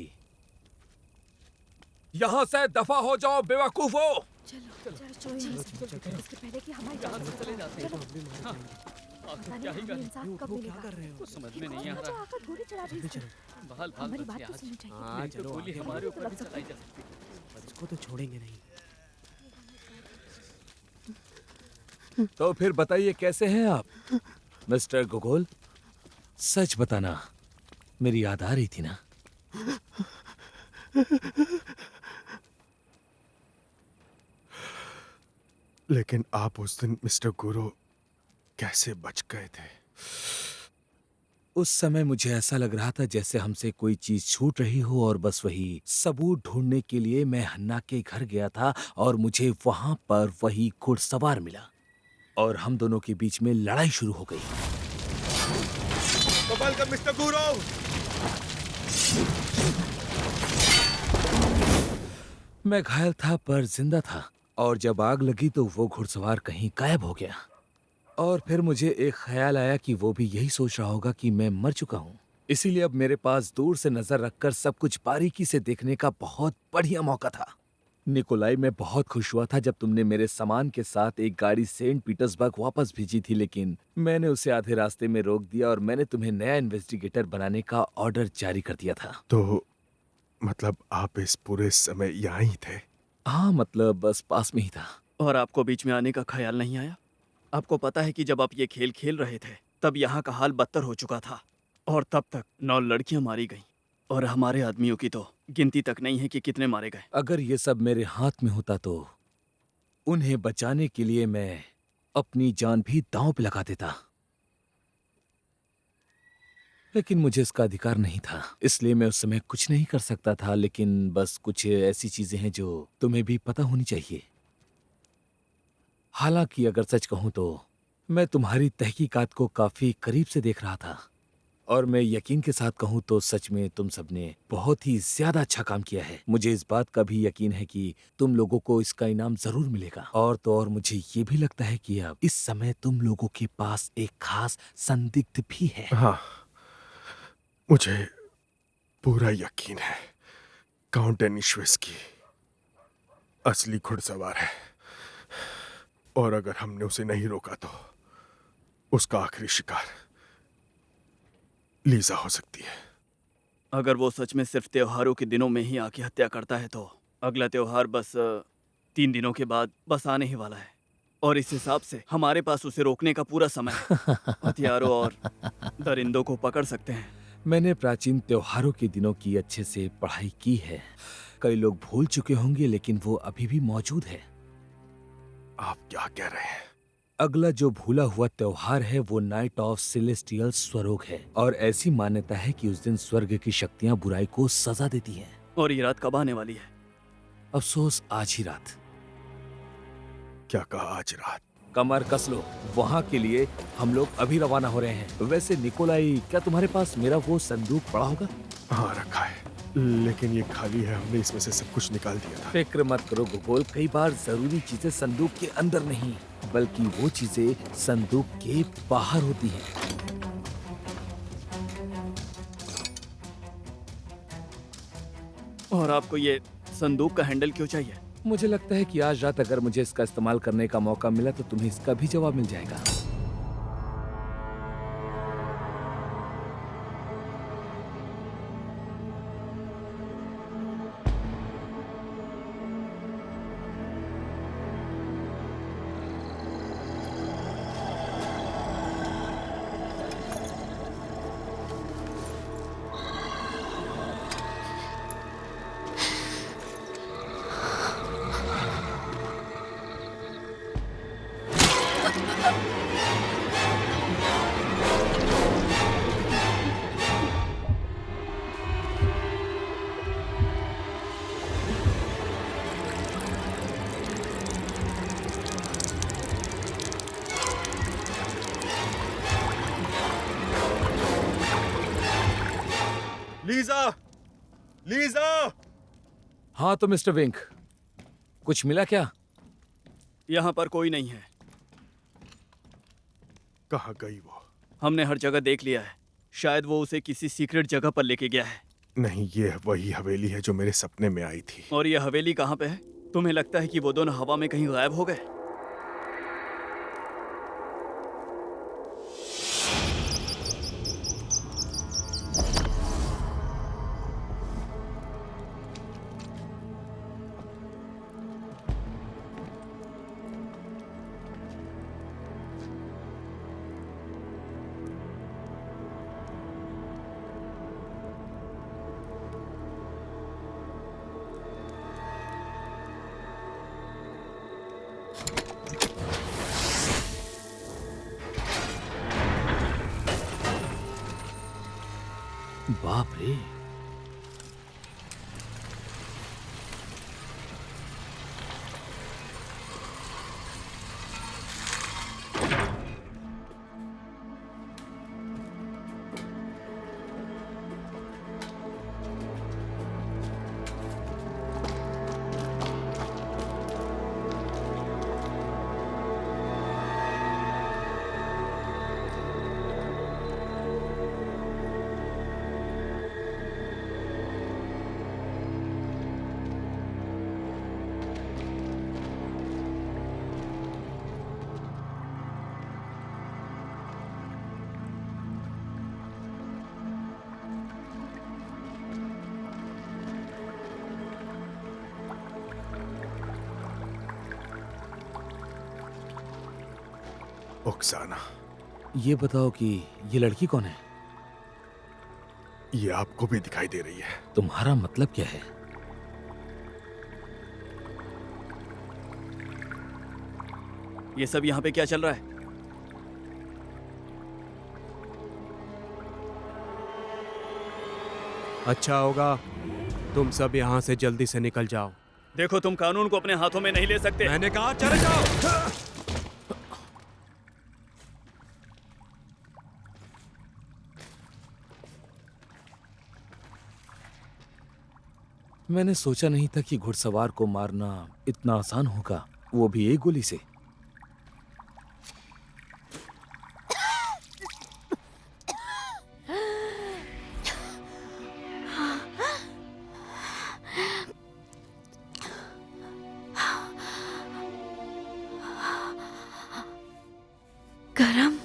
यहाँ से दफा हो जाओ बेवकूफो। इसके पहले कि हमारी जान से चले जाते हैं। क्या ही कर रहे हो? समझ में नहीं आ रहा। गोली चला रही है। हमारी बात तो सुननी चाहिए। हाँ चलो, गोली हमारे ऊपर भी चलाई जा सकती है। इसको तो छोड़ेंगे नहीं। तो फिर बताइए कैसे हैं आप मिस्टर गोगोल? सच बताना, मेरी याद आ रही थी ना? लेकिन आप उस दिन मिस्टर गुरु कैसे बच गए थे? उस समय मुझे ऐसा लग रहा था जैसे हमसे कोई चीज छूट रही हो और बस वही सबूत ढूंढने के लिए मैं हन्ना के घर गया था और मुझे वहां पर वही घुड़सवार मिला और हम दोनों के बीच में लड़ाई शुरू हो गई। तो वेलकम मिस्टर गुरु। मैं घायल था पर जिंदा था और जब आग लगी तो वो घुड़सवार कहीं गायब हो गया और फिर मुझे एक ख्याल आया कि वो भी यही सोच रहा होगा कि मैं मर चुका हूँ। इसीलिए अब मेरे पास दूर से नजर रखकर सब कुछ बारीकी से देखने का बहुत बढ़िया मौका था। निकोलाई, मैं बहुत खुश हुआ था जब तुमने मेरे सामान के साथ एक गाड़ी सेंट पीटर्सबर्ग वापस भेजी थी, लेकिन मैंने उसे आधे रास्ते में रोक दिया और मैंने तुम्हें नया इन्वेस्टिगेटर बनाने का ऑर्डर जारी कर दिया था। तो मतलब आप इस पूरे समय यहाँ ही थे? हाँ, मतलब बस पास में ही था। और आपको बीच में आने का ख्याल नहीं आया? आपको पता है कि जब आप ये खेल खेल रहे थे तब यहाँ का हाल बदतर हो चुका था और तब तक 9 लड़कियां मारी गईं और हमारे आदमियों की तो गिनती तक नहीं है कि कितने मारे गए। अगर ये सब मेरे हाथ में होता तो उन्हें बचाने के लिए मैं अपनी जान भी दांव पे लगा देता, लेकिन मुझे इसका अधिकार नहीं था, इसलिए मैं उस समय कुछ नहीं कर सकता था। लेकिन बस कुछ ऐसी चीजें हैं जो तुम्हें भी पता होनी चाहिए। हालांकि अगर सच कहूं तो मैं तुम्हारी तहकीकात को काफी करीब से देख रहा था और मैं यकीन के साथ कहूं तो सच में तुम सबने बहुत ही ज्यादा अच्छा काम किया है। मुझे इस बात का भी यकीन है कि तुम लोगों को इसका इनाम जरूर मिलेगा और तो और मुझे ये भी लगता है कि अब इस समय तुम लोगों के पास एक खास संदिग्ध भी है। हाँ, मुझे पूरा यकीन है काउंट डेनिशेव्स्की असली घुड़सवार है और अगर हमने उसे नहीं रोका तो उसका आखिरी शिकार लीजा हो सकती है। अगर वो सच में सिर्फ त्योहारों के दिनों में ही आके हत्या करता है तो अगला त्योहार बस 3 दिनों के बाद बस आने ही वाला है और इस हिसाब से हमारे पास उसे रोकने का पूरा समय है। हथियारों और दरिंदों को पकड़ सकते हैं। मैंने प्राचीन त्योहारों के दिनों की अच्छे से पढ़ाई की है। कई लोग भूल चुके होंगे लेकिन वो अभी भी मौजूद है। आप क्या कह रहे हैं? अगला जो भूला हुआ त्योहार है वो नाइट ऑफ सेलेस्टियल स्वरोग है और ऐसी मान्यता है कि उस दिन स्वर्ग की शक्तियां बुराई को सजा देती हैं। और ये रात कब आने वाली है? अफसोस आज ही रात। क्या कहा आज रात? कमर कस लो, वहाँ के लिए हम लोग अभी रवाना हो रहे हैं। वैसे निकोलाई, क्या तुम्हारे पास मेरा वो संदूक पड़ा होगा? हाँ रखा है, लेकिन ये खाली है। हमने इसमें से सब कुछ निकाल दिया था। फिक्र मत करो गोगोल, कई बार जरूरी चीजें संदूक के अंदर नहीं बल्कि वो चीजें संदूक के बाहर होती हैं। और आपको ये संदूक का हैंडल क्यों चाहिए? मुझे लगता है कि आज रात अगर मुझे इसका इस्तेमाल करने का मौका मिला तो तुम्हें इसका भी जवाब मिल जाएगा। Lisa, Lisa. हाँ तो मिस्टर विंक, कुछ मिला क्या? यहाँ पर कोई नहीं है। कहाँ गई वो? हमने हर जगह देख लिया है। शायद वो उसे किसी सीक्रेट जगह पर लेके गया है। नहीं, ये वही हवेली है जो मेरे सपने में आई थी। और ये हवेली कहाँ पे है? तुम्हें लगता है कि वो दोनों हवा में कहीं गायब हो गए? बाप रे, ओक्साना, ये बताओ कि ये लड़की कौन है? ये आपको भी दिखाई दे रही है। तुम्हारा मतलब क्या है? ये सब यहाँ पे क्या चल रहा है? अच्छा होगा तुम सब यहाँ से जल्दी से निकल जाओ। देखो, तुम कानून को अपने हाथों में नहीं ले सकते। मैंने कहा चले जाओ। मैंने सोचा नहीं था कि घुड़सवार को मारना इतना आसान होगा, वो भी एक गोली से। गरम।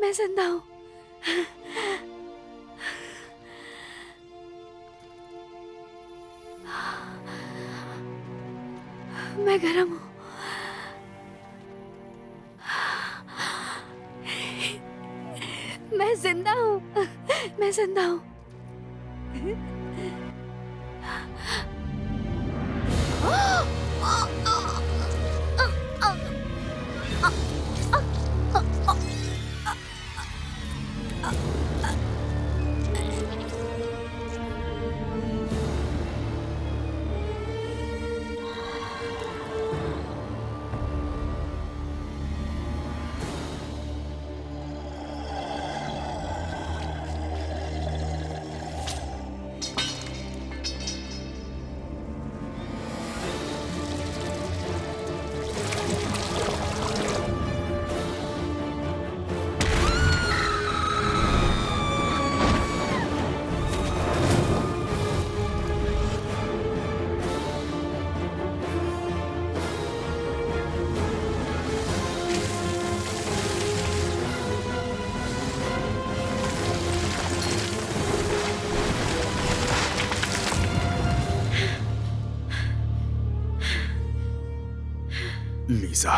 मैं जिंदा हूँ। मैं गरम हूँ। मैं जिंदा हूँ। मैं जिंदा हूँ। लीजा,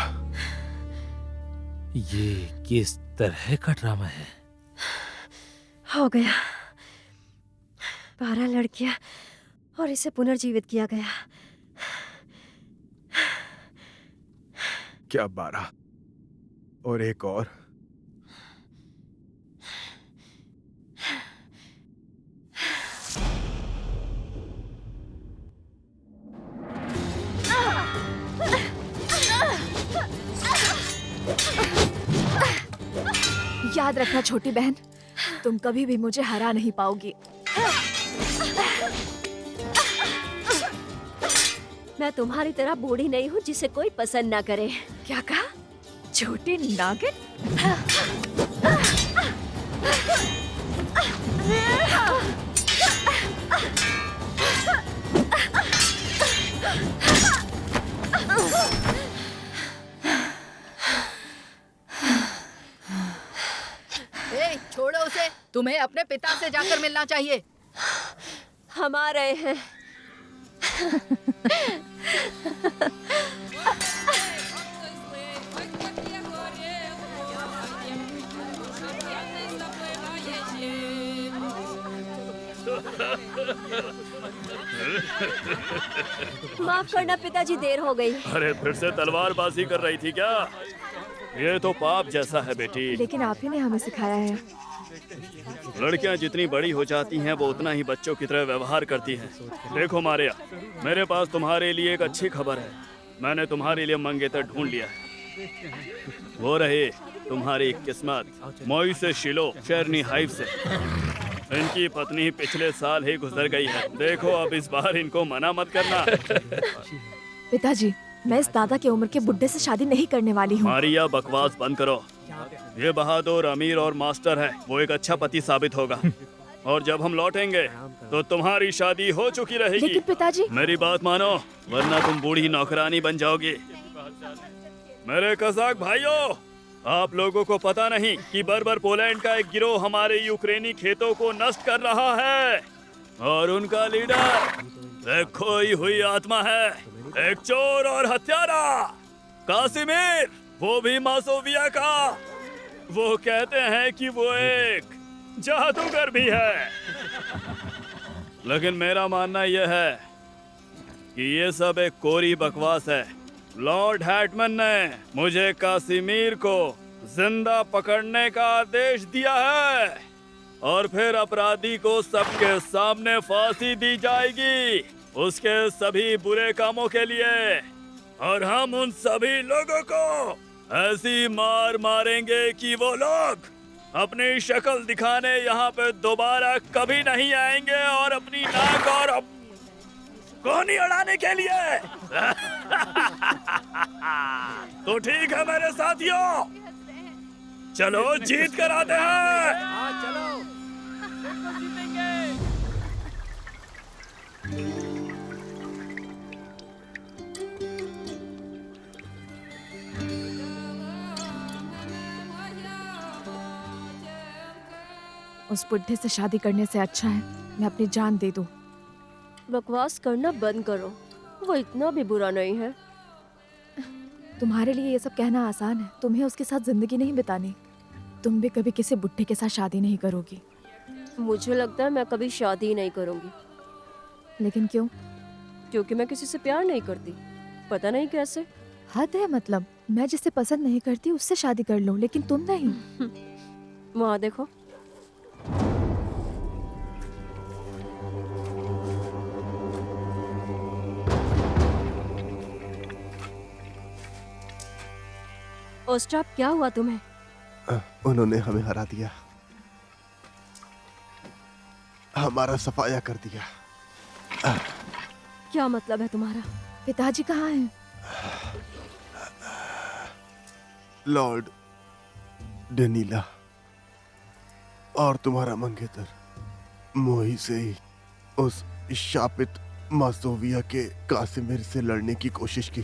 ये किस तरह का ड्रामा है? हो गया। 12 लड़कियां और इसे पुनर्जीवित किया गया। क्या 12? और एक और? याद रखना छोटी बहन, तुम कभी भी मुझे हरा नहीं पाओगी। मैं तुम्हारी तरह बूढ़ी नहीं हूँ जिसे कोई पसंद ना करे। क्या कहा? छोटी नागिन? छोड़ो उसे, तुम्हें अपने पिता से जाकर मिलना चाहिए। हम आ रहे हैं। माफ करना पिताजी, देर हो गई। अरे फिर से तलवारबाजी कर रही थी क्या? ये तो पाप जैसा है बेटी। लेकिन आप ही ने हमें सिखाया है। लड़कियां जितनी बड़ी हो जाती हैं वो उतना ही बच्चों की तरह व्यवहार करती हैं। देखो मारिया, मेरे पास तुम्हारे लिए एक अच्छी खबर है। मैंने तुम्हारे लिए मंगेतर ढूंढ लिया है। वो रहे तुम्हारी किस्मत। मोइसे शिलो शेरनी हाइव से। इनकी पत्नी पिछले साल ही गुजर गई है। देखो अब इस बार इनको मना मत करना। पिताजी, मैं इस दादा की उम्र के बुड्ढे से शादी नहीं करने वाली हूँ। मारिया, बकवास बंद करो। ये बहादुर, अमीर और मास्टर है। वो एक अच्छा पति साबित होगा। और जब हम लौटेंगे तो तुम्हारी शादी हो चुकी रहेगी। लेकिन पिताजी, मेरी बात मानो, वरना तुम बूढ़ी नौकरानी बन जाओगी। मेरे कज़ाक भाइयों, आप लोगों को पता नहीं कि बर्बर पोलैंड का एक गिरोह हमारे यूक्रेनी खेतों को नष्ट कर रहा है। और उनका लीडर एक खोई हुई आत्मा है, एक चोर और हत्यारा, कासिमिर, वो भी मासोविया का। वो कहते हैं कि वो एक जादूगर भी है। लेकिन मेरा मानना यह है कि ये सब एक कोरी बकवास है। लॉर्ड हैटमैन ने मुझे कासिमिर को जिंदा पकड़ने का आदेश दिया है और फिर अपराधी को सबके सामने फांसी दी जाएगी उसके सभी बुरे कामों के लिए। और हम उन सभी लोगों को ऐसी मार मारेंगे कि वो लोग अपनी शक्ल दिखाने यहाँ पे दोबारा कभी नहीं आएंगे और अपनी नाक और कोनी अड़ाने के लिए। तो ठीक है मेरे साथियों, चलो जीत कर आते हैं। चलो, बिल्कुल जीतेंगे। उस बुड्ढे से शादी करने से अच्छा है मैं अपनी जान दे दूं। बकवास करना बंद करो, वो इतना भी बुरा नहीं है। तुम्हारे लिए ये सब कहना आसान है, तुम्हें उसके साथ जिंदगी नहीं बितानी। तुम भी कभी किसी बुड्ढे के साथ शादी नहीं करोगी। मुझे लगता है मैं कभी शादी नहीं करूंगी। लेकिन क्यों? क्योंकि मैं किसी से प्यार नहीं करती, पता नहीं कैसे। हद है, मतलब मैं जिसे पसंद नहीं करती उससे शादी कर लो, लेकिन तुम नहीं। वहाँ देखो। ओस्ट्राप, क्या हुआ तुम्हें? उन्होंने हमें हरा दिया, हमारा सफाया कर दिया। क्या मतलब है तुम्हारा? पिताजी कहाँ हैं? लॉर्ड डेनीला और तुम्हारा मंगेतर मोही से ही उस शापित मासोविया के कासिमिर से लड़ने की कोशिश की,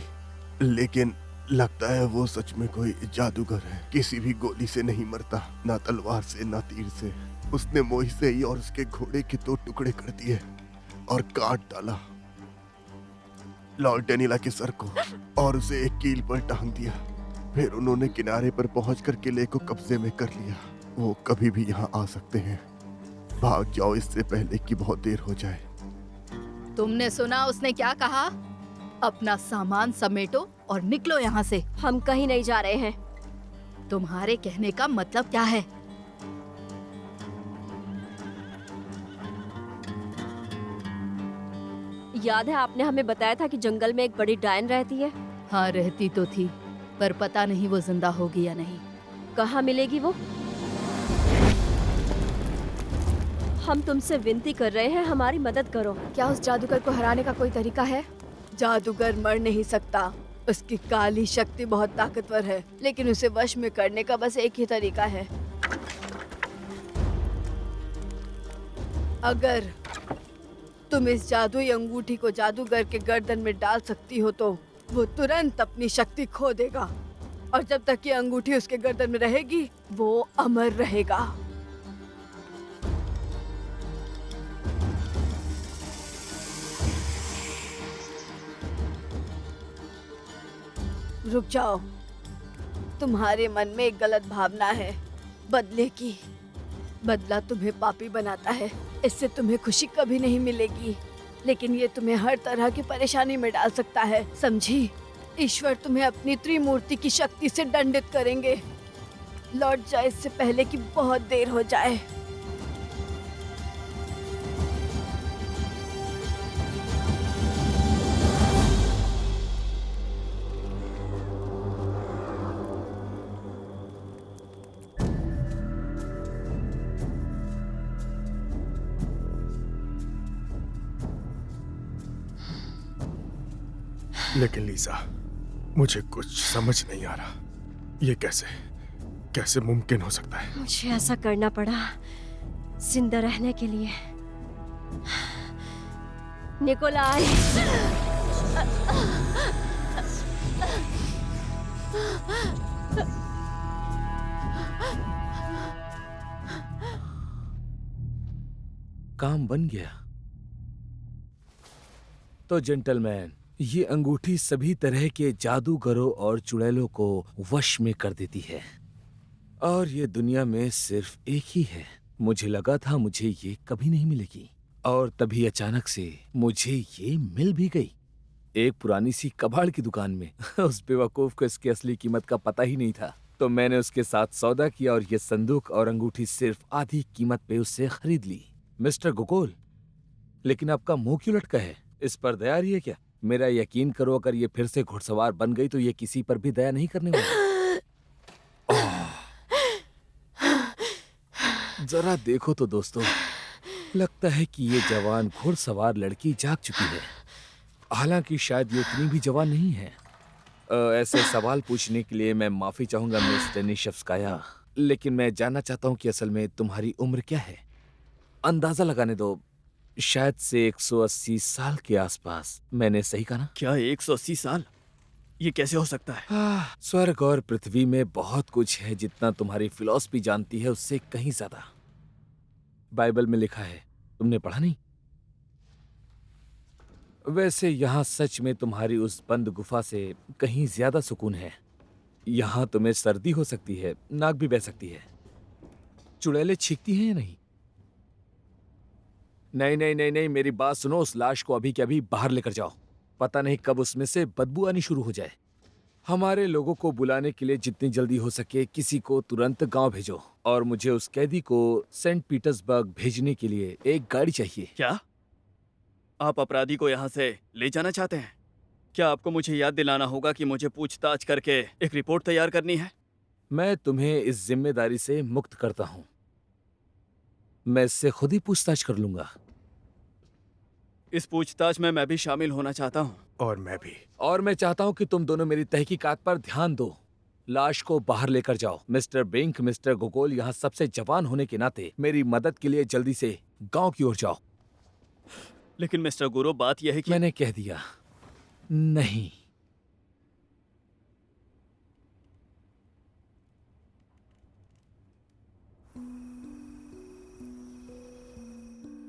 लेकिन लगता है वो सच में कोई जादूगर है। किसी भी गोली से नहीं मरता, ना तलवार से ना तीर से। उसने मोही से ही और उसके घोड़े के 2 टुकड़े कर दिए और काट डाला लॉर्ड डेनीला के सर को और उसे एक कील पर टांग दिया। फिर उन्होंने किनारे पर पहुंचकर किले को कब्जे में कर लिया। वो कभी भी यहाँ आ सकते हैं, भाग जाओ इससे पहले कि बहुत देर हो जाए। तुमने सुना उसने क्या कहा? अपना सामान समेटो और निकलो यहाँ से। हम कहीं नहीं जा रहे हैं। तुम्हारे कहने का मतलब क्या है? याद है आपने हमें बताया था कि जंगल में एक बड़ी डायन रहती है? हाँ, रहती तो थी, पर पता नहीं वो जिंदा होगी या नहीं। कहाँ मिलेगी वो? हम तुमसे विनती कर रहे हैं, हमारी मदद करो। क्या उस जादूगर को हराने का कोई तरीका है? जादूगर मर नहीं सकता। उसकी काली शक्ति बहुत ताकतवर है, लेकिन उसे वश में करने का बस एक ही तरीका है। अगर तुम इस जादुई अंगूठी को जादूगर के गर्दन में डाल सकती हो तो वो तुरंत अपनी शक्ति खो देगा, और जब तक ये अंगूठी उसके गर्दन में रहेगी वो अमर रहेगा। रुक जाओ, तुम्हारे मन में एक गलत भावना है बदले की। बदला तुम्हें पापी बनाता है, इससे तुम्हें खुशी कभी नहीं मिलेगी, लेकिन ये तुम्हें हर तरह की परेशानी में डाल सकता है, समझी? ईश्वर तुम्हें अपनी त्रिमूर्ति की शक्ति से दंडित करेंगे। लौट जाए इससे पहले कि बहुत देर हो जाए। लेकिन लीजा, मुझे कुछ समझ नहीं आ रहा, ये कैसे मुमकिन हो सकता है? मुझे ऐसा करना पड़ा जिंदा रहने के लिए। निकोलाई, काम बन गया। तो जेंटलमैन, ये अंगूठी सभी तरह के जादूगरों और चुड़ैलों को वश में कर देती है, और ये दुनिया में सिर्फ एक ही है। मुझे लगा था मुझे ये कभी नहीं मिलेगी, और तभी अचानक से मुझे ये मिल भी गई, एक पुरानी सी कबाड़ की दुकान में। उस बेवकूफ को इसकी असली कीमत का पता ही नहीं था, तो मैंने उसके साथ सौदा किया और ये संदूक और अंगूठी सिर्फ आधी कीमत पे उससे खरीद ली। मिस्टर गोगोल, लेकिन आपका मुंह क्यों लटका है? इस पर दया रही है क्या? मेरा यकीन करो, अगर ये फिर से घुड़सवार बन गई तो ये किसी पर भी दया नहीं करने वाली। जरा देखो तो दोस्तों, लगता है कि ये जवान घुड़सवार लड़की जाग चुकी है, हालांकि शायद ये इतनी भी जवान नहीं है। ऐसे सवाल पूछने के लिए मैं माफी चाहूंगा मिस डेनिशेव्स्काया, लेकिन मैं जानना चाहता हूँ कि असल में तुम्हारी उम्र क्या है? अंदाजा लगाने दो, शायद से 180 साल के आसपास। मैंने सही कहा ना? क्या 180 साल? ये कैसे हो सकता है? स्वर्ग और पृथ्वी में बहुत कुछ है जितना तुम्हारी फिलॉसफी जानती है, उससे कहीं ज्यादा। बाइबल में लिखा है, तुमने पढ़ा नहीं? वैसे यहाँ सच में तुम्हारी उस बंद गुफा से कहीं ज्यादा सुकून है। यहाँ तुम्हें सर्दी हो सकती है, नाक भी बह सकती है, चुड़ैलें छींकती हैं या नहीं? नहीं नहीं नहीं नहीं, मेरी बात सुनो। उस लाश को अभी के अभी बाहर लेकर जाओ, पता नहीं कब उसमें से बदबू आनी शुरू हो जाए। हमारे लोगों को बुलाने के लिए जितनी जल्दी हो सके किसी को तुरंत गांव भेजो, और मुझे उस कैदी को सेंट पीटर्सबर्ग भेजने के लिए एक गाड़ी चाहिए। क्या आप अपराधी को यहाँ से ले जाना चाहते हैं? क्या आपको मुझे याद दिलाना होगा कि मुझे पूछताछ करके एक रिपोर्ट तैयार करनी है? मैं तुम्हें इस जिम्मेदारी से मुक्त करता हूँ, मैं इससे खुद ही पूछताछ कर लूंगा। इस पूछताछ में मैं भी शामिल होना चाहता हूँ। और मैं भी। और मैं चाहता हूँ कि तुम दोनों मेरी तहकीकात पर ध्यान दो। लाश को बाहर लेकर जाओ। मिस्टर बिंक, मिस्टर गोगोल, यहाँ सबसे जवान होने के नाते मेरी मदद के लिए जल्दी से गांव की ओर जाओ। लेकिन मिस्टर गुरु, बात यह है कि मैंने कह दिया नहीं।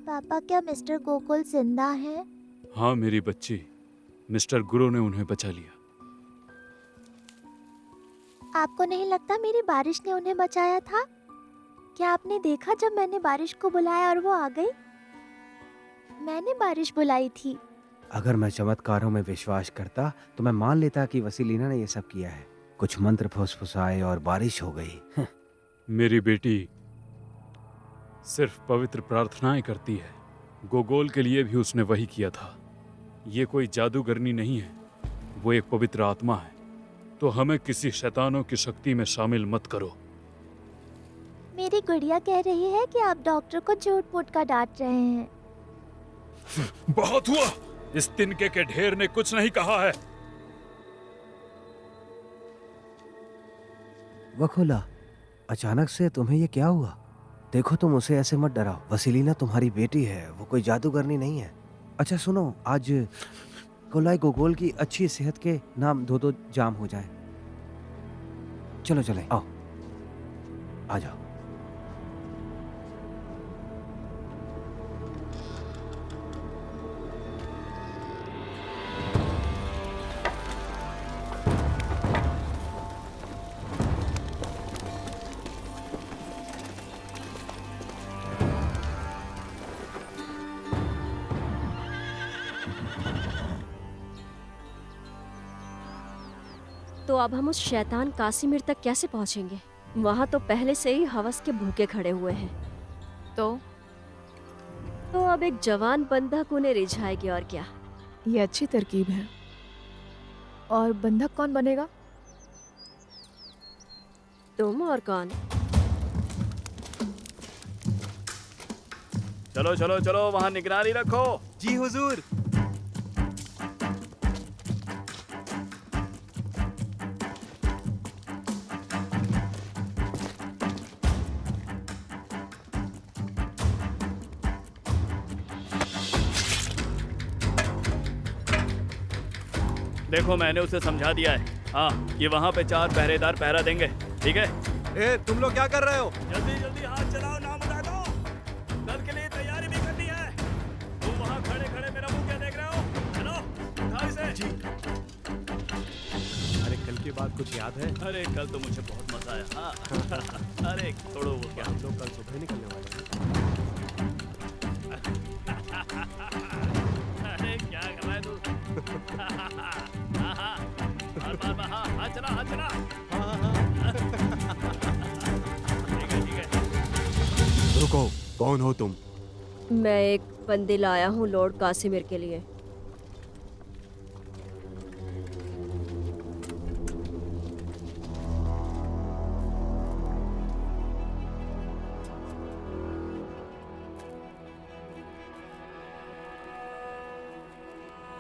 पापा, क्या मिस्टर गोकुल जिंदा है? हाँ मेरी बच्ची, मिस्टर गुरु ने उन्हें बचा लिया। आपको नहीं लगता मेरी बारिश ने उन्हें बचाया था? क्या आपने देखा जब मैंने बारिश को बुलाया और वो आ गई? मैंने बारिश बुलाई थी। अगर मैं चमत्कारों में विश्वास करता तो मैं मान लेता कि वसीलीना ने ये सब किया है। कुछ मंत्र फुसफुसाए और बारिश हो गई। मेरी बेटी सिर्फ पवित्र प्रार्थनाएं करती है। गोगोल के लिए भी उसने वही किया था। ये कोई जादूगरनी नहीं है, वो एक पवित्र आत्मा है। तो हमें किसी शैतानों की शक्ति में शामिल मत करो। मेरी गुड़िया कह रही है कि आप डॉक्टर को झूठ मूठ का डांट रहे हैं। बहुत हुआ। इस तिनके के ढेर ने कुछ नहीं कहा है। वखोला, अचानक से तुम्हें ये क्या हुआ? देखो, तुम उसे ऐसे मत डराओ। वसीलीना तुम्हारी बेटी है, वो कोई जादूगरनी नहीं है। अच्छा सुनो, आज कोलाई गोगोल की अच्छी सेहत के नाम दो जाम हो जाए। चलो चले, आओ, आ जाओ। तो अब हम उस शैतान कासिमिर तक कैसे पहुंचेंगे? वहां तो पहले से ही हवस के भूखे खड़े हुए हैं। तो अब एक जवान बंधक उन्हें रिझाएगी, और क्या। ये अच्छी तरकीब है। और बंधक कौन बनेगा? तुम और कौन? चलो चलो चलो, वहाँ निगरानी रखो। जी हुजूर। देखो, मैंने उसे समझा दिया है। हाँ, ये वहाँ पे 4 पहरेदार पहरा देंगे, ठीक है? ए, तुम लोग क्या कर रहे हो? जल्दी जल्दी हाथ चलाओ, नाम बता दो। कल के लिए तैयारी भी करनी है। तुम वहाँ खड़े खड़े मेरा मुंह क्या देख रहे हो? चलो, उठाओ इसे। जी। अरे कल की बात कुछ याद है? अरे कल तो मुझे बहुत मजा आया। हाँ। अरे छोड़ो वो क्या, हम लोग कल सुबह निकलने वाले हैं। अरे क्या कर रहा है तू? हाथ चला, हाथ चला। ठीक है। रुको, कौन हो तुम? मैं एक बंदी लाया हूँ लॉर्ड कासिमिर के लिए।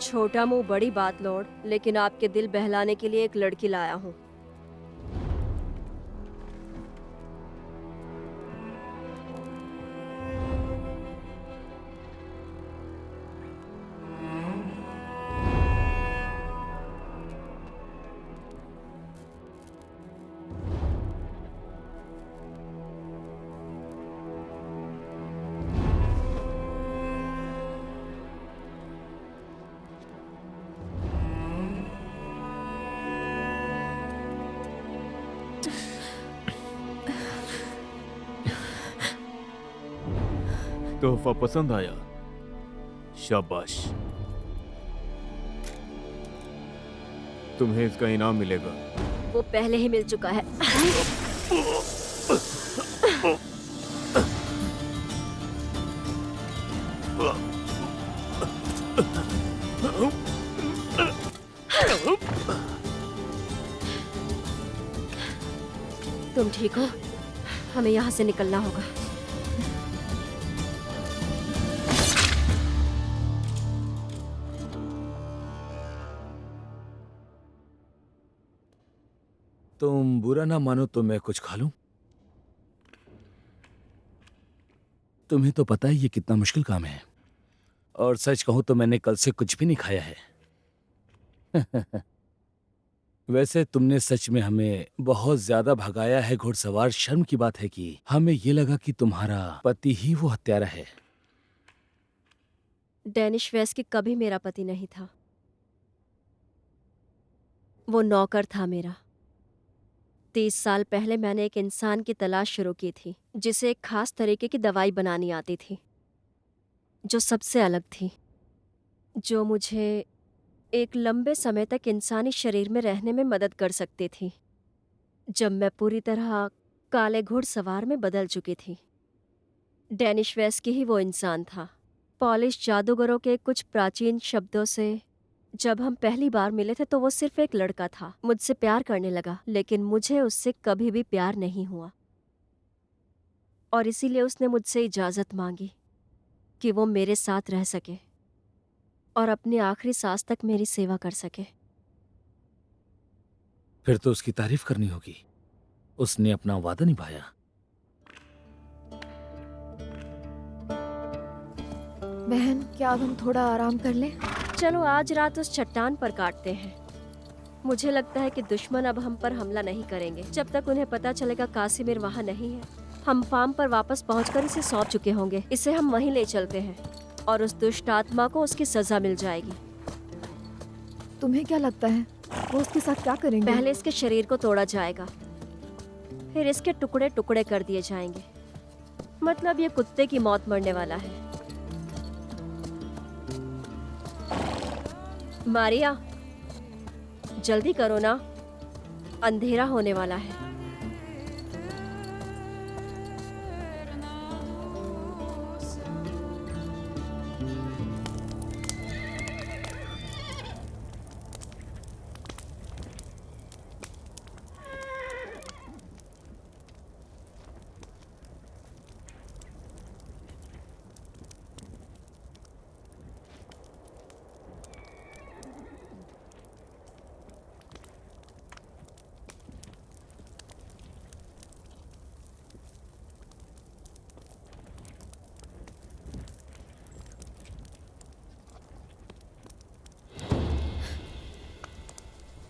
छोटा मुंह बड़ी बात लॉर्ड, लेकिन आपके दिल बहलाने के लिए एक लड़की लाया हूँ। तोहफा पसंद आया? शाबाश, तुम्हें इसका इनाम मिलेगा। वो पहले ही मिल चुका है। तुम ठीक हो? हमें यहाँ से निकलना होगा। तुम बुरा ना मानो तो मैं कुछ खा लूं? तुम्हें तो पता ही ये कितना मुश्किल काम है, और सच कहूं तो मैंने कल से कुछ भी नहीं खाया है। वैसे तुमने सच में हमें बहुत ज्यादा भगाया है घुड़सवार। शर्म की बात है कि हमें ये लगा कि तुम्हारा पति ही वो हत्यारा है। डेनिश वेस्की कभी मेरा पति नहीं था। वो नौकर था मेरा। 30 साल पहले मैंने एक इंसान की तलाश शुरू की थी जिसे एक खास तरीके की दवाई बनानी आती थी, जो सबसे अलग थी, जो मुझे एक लंबे समय तक इंसानी शरीर में रहने में मदद कर सकती थी, जब मैं पूरी तरह काले घुड़सवार में बदल चुकी थी। डेनिश वेस्की ही वो इंसान था। पॉलिश जादूगरों के कुछ प्राचीन शब्दों से जब हम पहली बार मिले थे तो वो सिर्फ एक लड़का था। मुझसे प्यार करने लगा, लेकिन मुझे उससे कभी भी प्यार नहीं हुआ। और इसीलिए उसने मुझसे इजाज़त मांगी कि वो मेरे साथ रह सके और अपनी आखिरी सांस तक मेरी सेवा कर सके। फिर तो उसकी तारीफ करनी होगी, उसने अपना वादा निभाया। बहन, क्या अब हम थोड़ा आराम कर लें? चलो आज रात उस चट्टान पर काटते हैं। मुझे लगता है कि दुश्मन अब हम पर हमला नहीं करेंगे जब तक उन्हें पता चलेगा कासिमिर वहाँ नहीं है। हम फार्म पर वापस पहुंचकर इसे सौंप चुके होंगे। इसे हम वहीं ले चलते हैं और उस दुष्ट आत्मा को उसकी सजा मिल जाएगी। तुम्हें क्या लगता है वो उसके साथ क्या करेंगे? पहले इसके शरीर को तोड़ा जाएगा, फिर इसके टुकड़े टुकड़े कर दिए जाएंगे। मतलब ये कुत्ते की मौत मरने वाला है। मारिया, जल्दी करो ना, अंधेरा होने वाला है।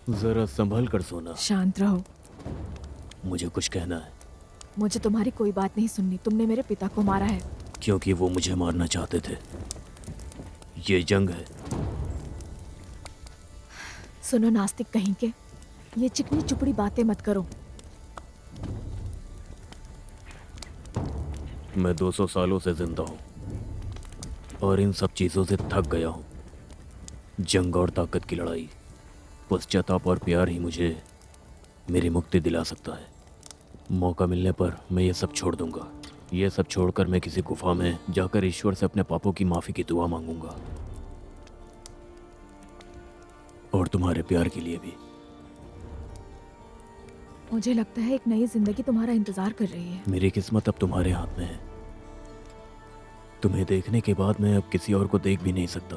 जरा संभल कर सोना। शांत रहो। मुझे कुछ कहना है। मुझे तुम्हारी कोई बात नहीं सुननी। तुमने मेरे पिता को मारा है। क्योंकि वो मुझे मारना चाहते थे। ये जंग है। सुनो नास्तिक कहीं के, ये चिकनी चुपड़ी बातें मत करो। मैं 200 सालों से जिंदा हूँ और इन सब चीजों से थक गया हूँ। जंग और ताकत की लड़ाई, पश्चाताप और प्यार ही मुझे मेरी मुक्ति दिला सकता है। मौका मिलने पर मैं ये सब छोड़ दूंगा। ये सब छोड़कर मैं किसी गुफा में जाकर ईश्वर से अपने पापों की माफी की दुआ मांगूंगा, और तुम्हारे प्यार के लिए भी। मुझे लगता है एक नई जिंदगी तुम्हारा इंतजार कर रही है। मेरी किस्मत अब तुम्हारे हाथ में है। तुम्हें देखने के बाद मैं अब किसी और को देख भी नहीं सकता।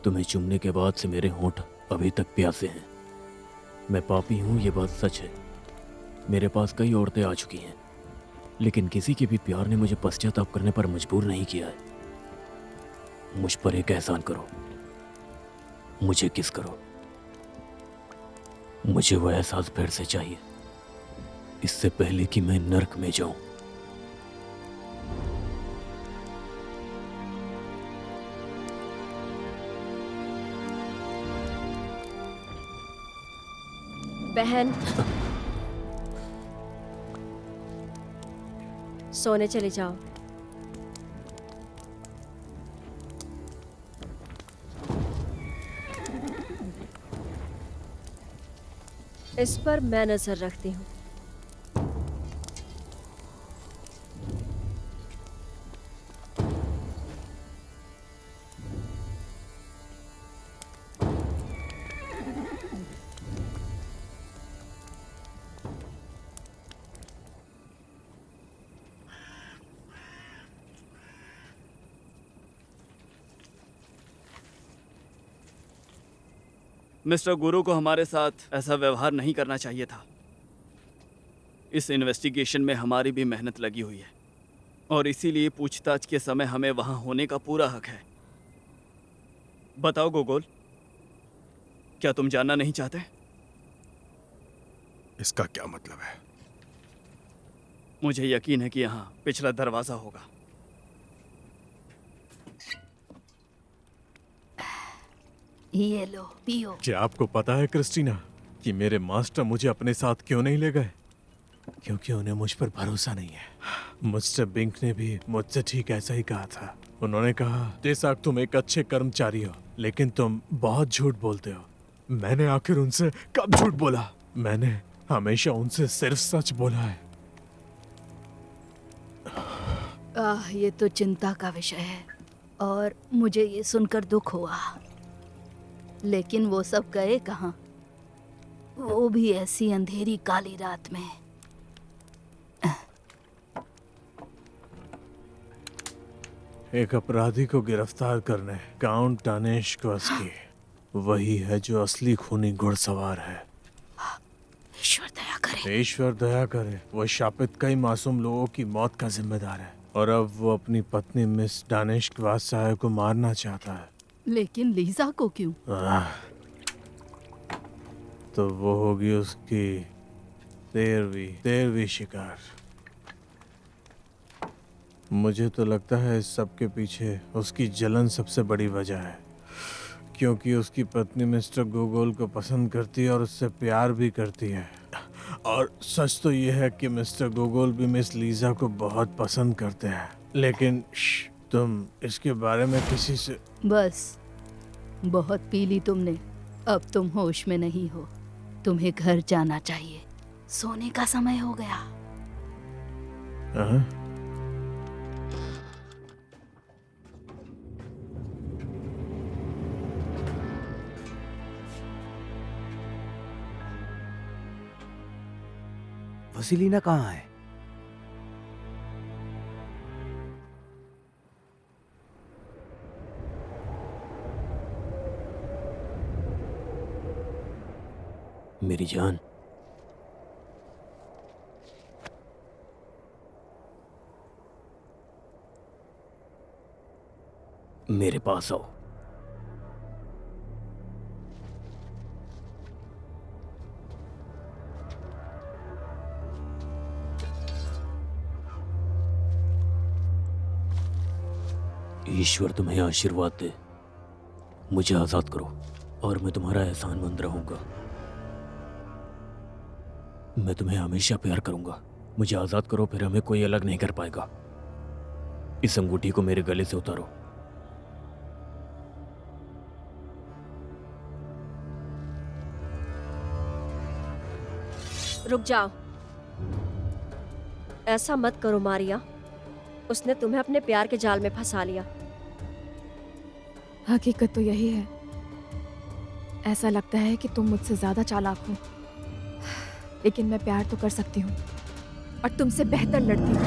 तुम्हें चूमने के बाद से मेरे होंठ अभी तक प्यासे हैं। मैं पापी हूँ, ये बात सच है। मेरे पास कई औरतें आ चुकी हैं, लेकिन किसी के भी प्यार ने मुझे पश्चाताप करने पर मजबूर नहीं किया है। मुझ पर एक एहसान करो, मुझे किस करो। मुझे वह एहसास फिर से चाहिए, इससे पहले कि मैं नर्क में जाऊं। बहन, सोने चले जाओ। इस पर मैं नजर रखती हूँ। मिस्टर गुरु को हमारे साथ ऐसा व्यवहार नहीं करना चाहिए था। इस इन्वेस्टिगेशन में हमारी भी मेहनत लगी हुई है और इसीलिए पूछताछ के समय हमें वहां होने का पूरा हक है। बताओ गोगोल, क्या तुम जानना नहीं चाहते? इसका क्या मतलब है? मुझे यकीन है कि यहाँ पिछला दरवाजा होगा। ये लो, पियो। क्या आपको पता है क्रिस्टीना कि मेरे मास्टर मुझे अपने साथ क्यों नहीं ले गए? क्योंकि उन्हें मुझ पर भरोसा नहीं है। मिस्टर बिंक ने भी मुझसे ठीक ऐसा ही कहा था। उन्होंने कहा, बेशक तुम एक अच्छे कर्मचारी हो, लेकिन तुम बहुत झूठ बोलते हो। मैंने आखिर उनसे कब झूठ बोला? मैंने हमेशा उनसे सिर्फ सच बोला है। ये तो चिंता का विषय है और मुझे ये सुनकर दुख हुआ। लेकिन वो सब गए कहाँ? वो भी ऐसी अंधेरी काली रात में। एक अपराधी को गिरफ्तार करने काउंट टानेश्कोव्स्की वही है जो असली खूनी घुड़सवार है। ईश्वर दया करे। ईश्वर दया करे। वो शापित कई मासूम लोगों की मौत का जिम्मेदार है और अब वो अपनी पत्नी मिस टानेश्कोव्स्की को मारना चाहता है। लेकिन लीजा को क्यों? तो वो होगी उसकी 13वीं शिकार। मुझे तो लगता है इस सब के पीछे उसकी जलन सबसे बड़ी वजह है, क्योंकि उसकी पत्नी मिस्टर गोगोल को पसंद करती है और उससे प्यार भी करती है। और सच तो ये है कि मिस्टर गोगोल भी मिस लीजा को बहुत पसंद करते हैं। लेकिन तुम इसके बारे में किसी से... बस, बहुत पी ली तुमने। अब तुम होश में नहीं हो। तुम्हें घर जाना चाहिए। सोने का समय हो गया। वसीलिना कहाँ है? मेरी जान, मेरे पास आओ। ईश्वर तुम्हें आशीर्वाद दे। मुझे आजाद करो और मैं तुम्हारा एहसानमंद रहूंगा। मैं तुम्हें हमेशा प्यार करूंगा। मुझे आजाद करो, फिर हमें कोई अलग नहीं कर पाएगा। इस अंगूठी को मेरे गले से उतारो। रुक जाओ। ऐसा मत करो मारिया। उसने तुम्हें अपने प्यार के जाल में फंसा लिया। हकीकत तो यही है। ऐसा लगता है कि तुम मुझसे ज्यादा चालाक हो, लेकिन मैं प्यार तो कर सकती हूँ और तुमसे बेहतर लड़ती हूँ।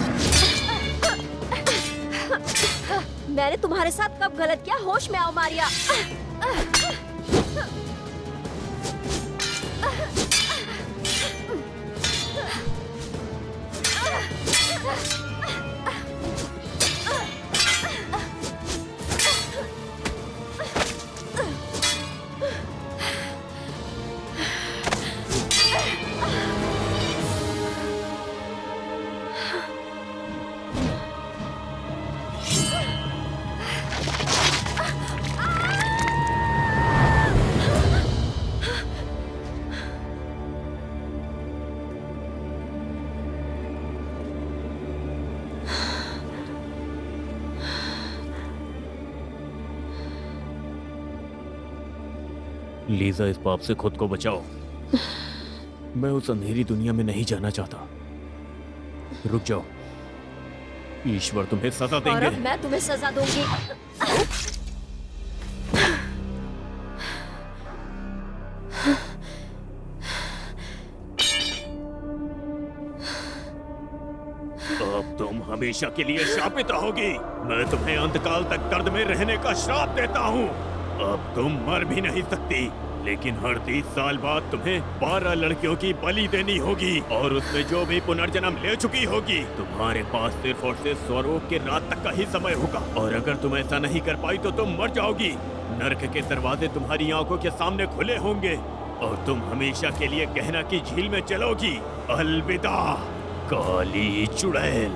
मैंने तुम्हारे साथ कब गलत किया? होश में आओ मारिया। लीजा, इस पाप से खुद को बचाओ। मैं उस अंधेरी दुनिया में नहीं जाना चाहता। रुक जाओ। ईश्वर तुम्हें सजा और देंगे। अब मैं तुम्हें सजा दूंगी। अब तुम हमेशा के लिए शापित रहोगी। मैं तुम्हें अंतकाल तक दर्द में रहने का श्राप देता हूँ। अब तुम मर भी नहीं सकती, लेकिन हर 30 साल बाद तुम्हें 12 लड़कियों की बलि देनी होगी और उसमें जो भी पुनर्जन्म ले चुकी होगी। तुम्हारे पास सिर्फ और सिर्फ स्वरोग के रात तक का ही समय होगा, और अगर तुम ऐसा नहीं कर पाई तो तुम मर जाओगी। नर्क के दरवाजे तुम्हारी आंखों के सामने खुले होंगे और तुम हमेशा के लिए गहना की झील में चलोगी। अलविदा काली चुड़ैल।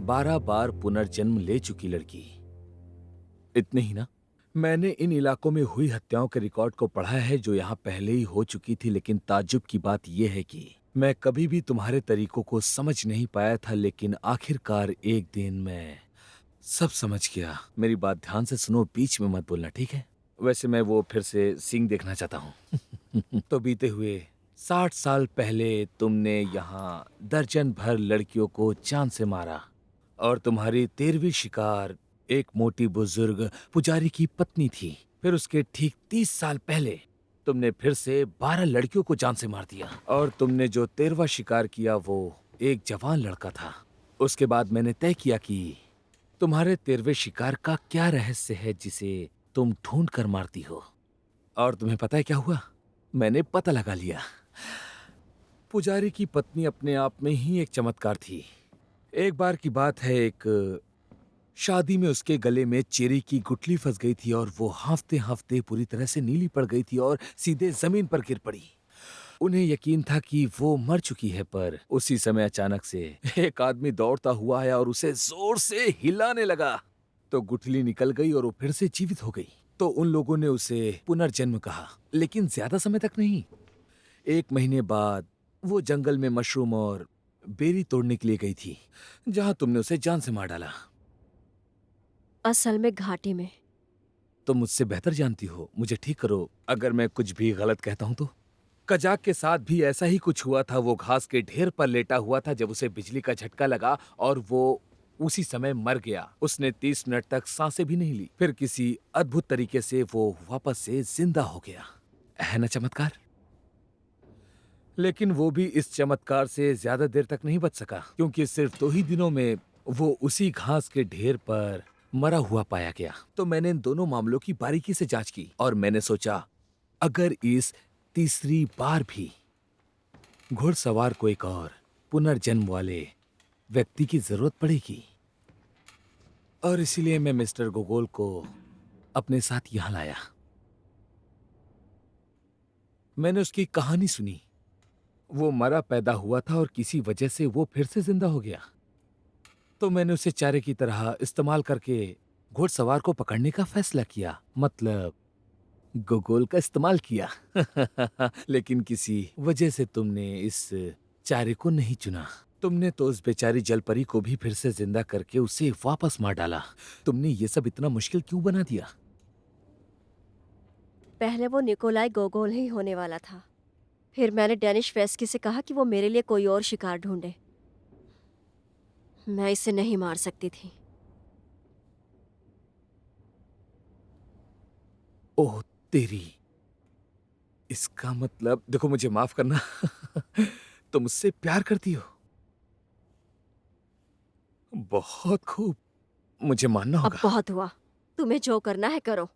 बारह बार पुनर्जन्म ले चुकी लड़की। इतने ही ना, मैंने इन इलाकों में हुई हत्याओं के रिकॉर्ड को पढ़ा है जो यहाँ पहले ही हो चुकी थी, लेकिन ताज्जुब की बात यह है कि मैं कभी भी तुम्हारे तरीकों को समझ नहीं पाया था, लेकिन आखिरकार एक दिन मैं सब समझ गया। मेरी बात ध्यान से सुनो, बीच में मत बोलना, ठीक है? वैसे मैं वो फिर से सींग देखना चाहता हूँ। तो बीते हुए 60 साल पहले तुमने यहाँ दर्जन भर लड़कियों को जान से मारा और तुम्हारी 13वीं शिकार एक मोटी बुजुर्ग पुजारी की पत्नी थी। फिर उसके ठीक 30 साल पहले तुमने फिर से 12 लड़कियों को जान से मार दिया और तुमने जो 13वां शिकार किया वो एक जवान लड़का था। उसके बाद मैंने तय किया कि तुम्हारे 13वें शिकार का क्या रहस्य है जिसे तुम ढूंढ कर मारती हो। और तुम्हें पता है क्या हुआ? मैंने पता लगा लिया। पुजारी की पत्नी अपने आप में ही एक चमत्कार थी। एक बार की बात है, एक शादी में उसके गले में चेरी की गुठली फंस गई थी और वो हांफते हांफते पूरी तरह से नीली पड़ गई थी और सीधे जमीन पर गिर पड़ी। उन्हें यकीन था कि वो मर चुकी है, पर उसी समय अचानक से एक आदमी दौड़ता हुआ आया और उसे जोर से हिलाने लगा तो गुठली निकल गई और वो फिर से जीवित हो गई। तो उन लोगों ने उसे पुनर्जन्म कहा, लेकिन ज्यादा समय तक नहीं। 1 महीने बाद वो जंगल में मशरूम और बेरी तोड़ने के लिए गई थी, जहां तुमने उसे जान से मार डाला। असल में घाटी में। तुम मुझसे बेहतर जानती हो, मुझे ठीक करो अगर मैं कुछ भी गलत कहता हूं तो। कजाक के साथ भी ऐसा ही कुछ हुआ था। वो घास के ढेर पर लेटा हुआ था जब उसे बिजली का झटका लगा और वो उसी समय मर गया। उसने 30 मिनट तक सांसें भी नहीं ली। फिर किसी अद्भुत तरीके से वो वापस से जिंदा हो गया। है ना चमत्कार? लेकिन वो भी इस चमत्कार से ज्यादा देर तक नहीं बच सका, क्योंकि सिर्फ 2 ही दिनों में वो उसी घास के ढेर पर मरा हुआ पाया गया। तो मैंने इन दोनों मामलों की बारीकी से जांच की और मैंने सोचा, अगर इस तीसरी बार भी घुड़सवार को एक और पुनर्जन्म वाले व्यक्ति की जरूरत पड़ेगी, और इसीलिए मैं मिस्टर गोगोल को अपने साथ यहां लाया। मैंने उसकी कहानी सुनी। वो मरा पैदा हुआ था और किसी वजह से वो फिर से जिंदा हो गया। तो मैंने उसे चारे की तरह इस्तेमाल करके घुड़सवार को पकड़ने का फैसला किया, मतलब गोगोल का इस्तेमाल किया। लेकिन किसी वजह से तुमने इस चारे को नहीं चुना। तुमने तो उस बेचारी जलपरी को भी फिर से जिंदा करके उसे वापस मार डाला। तुमने ये सब इतना मुश्किल क्यों बना दिया? पहले वो निकोलाई गोगोल ही होने वाला था। फिर मैंने डेनिश वेस्की से कहा कि वो मेरे लिए कोई और शिकार ढूंढे। मैं इसे नहीं मार सकती थी। ओह तेरी, इसका मतलब देखो, मुझे माफ करना। तुम मुझसे प्यार करती हो। बहुत खूब, मुझे मानना अब होगा। बहुत हुआ। तुम्हें जो करना है करो।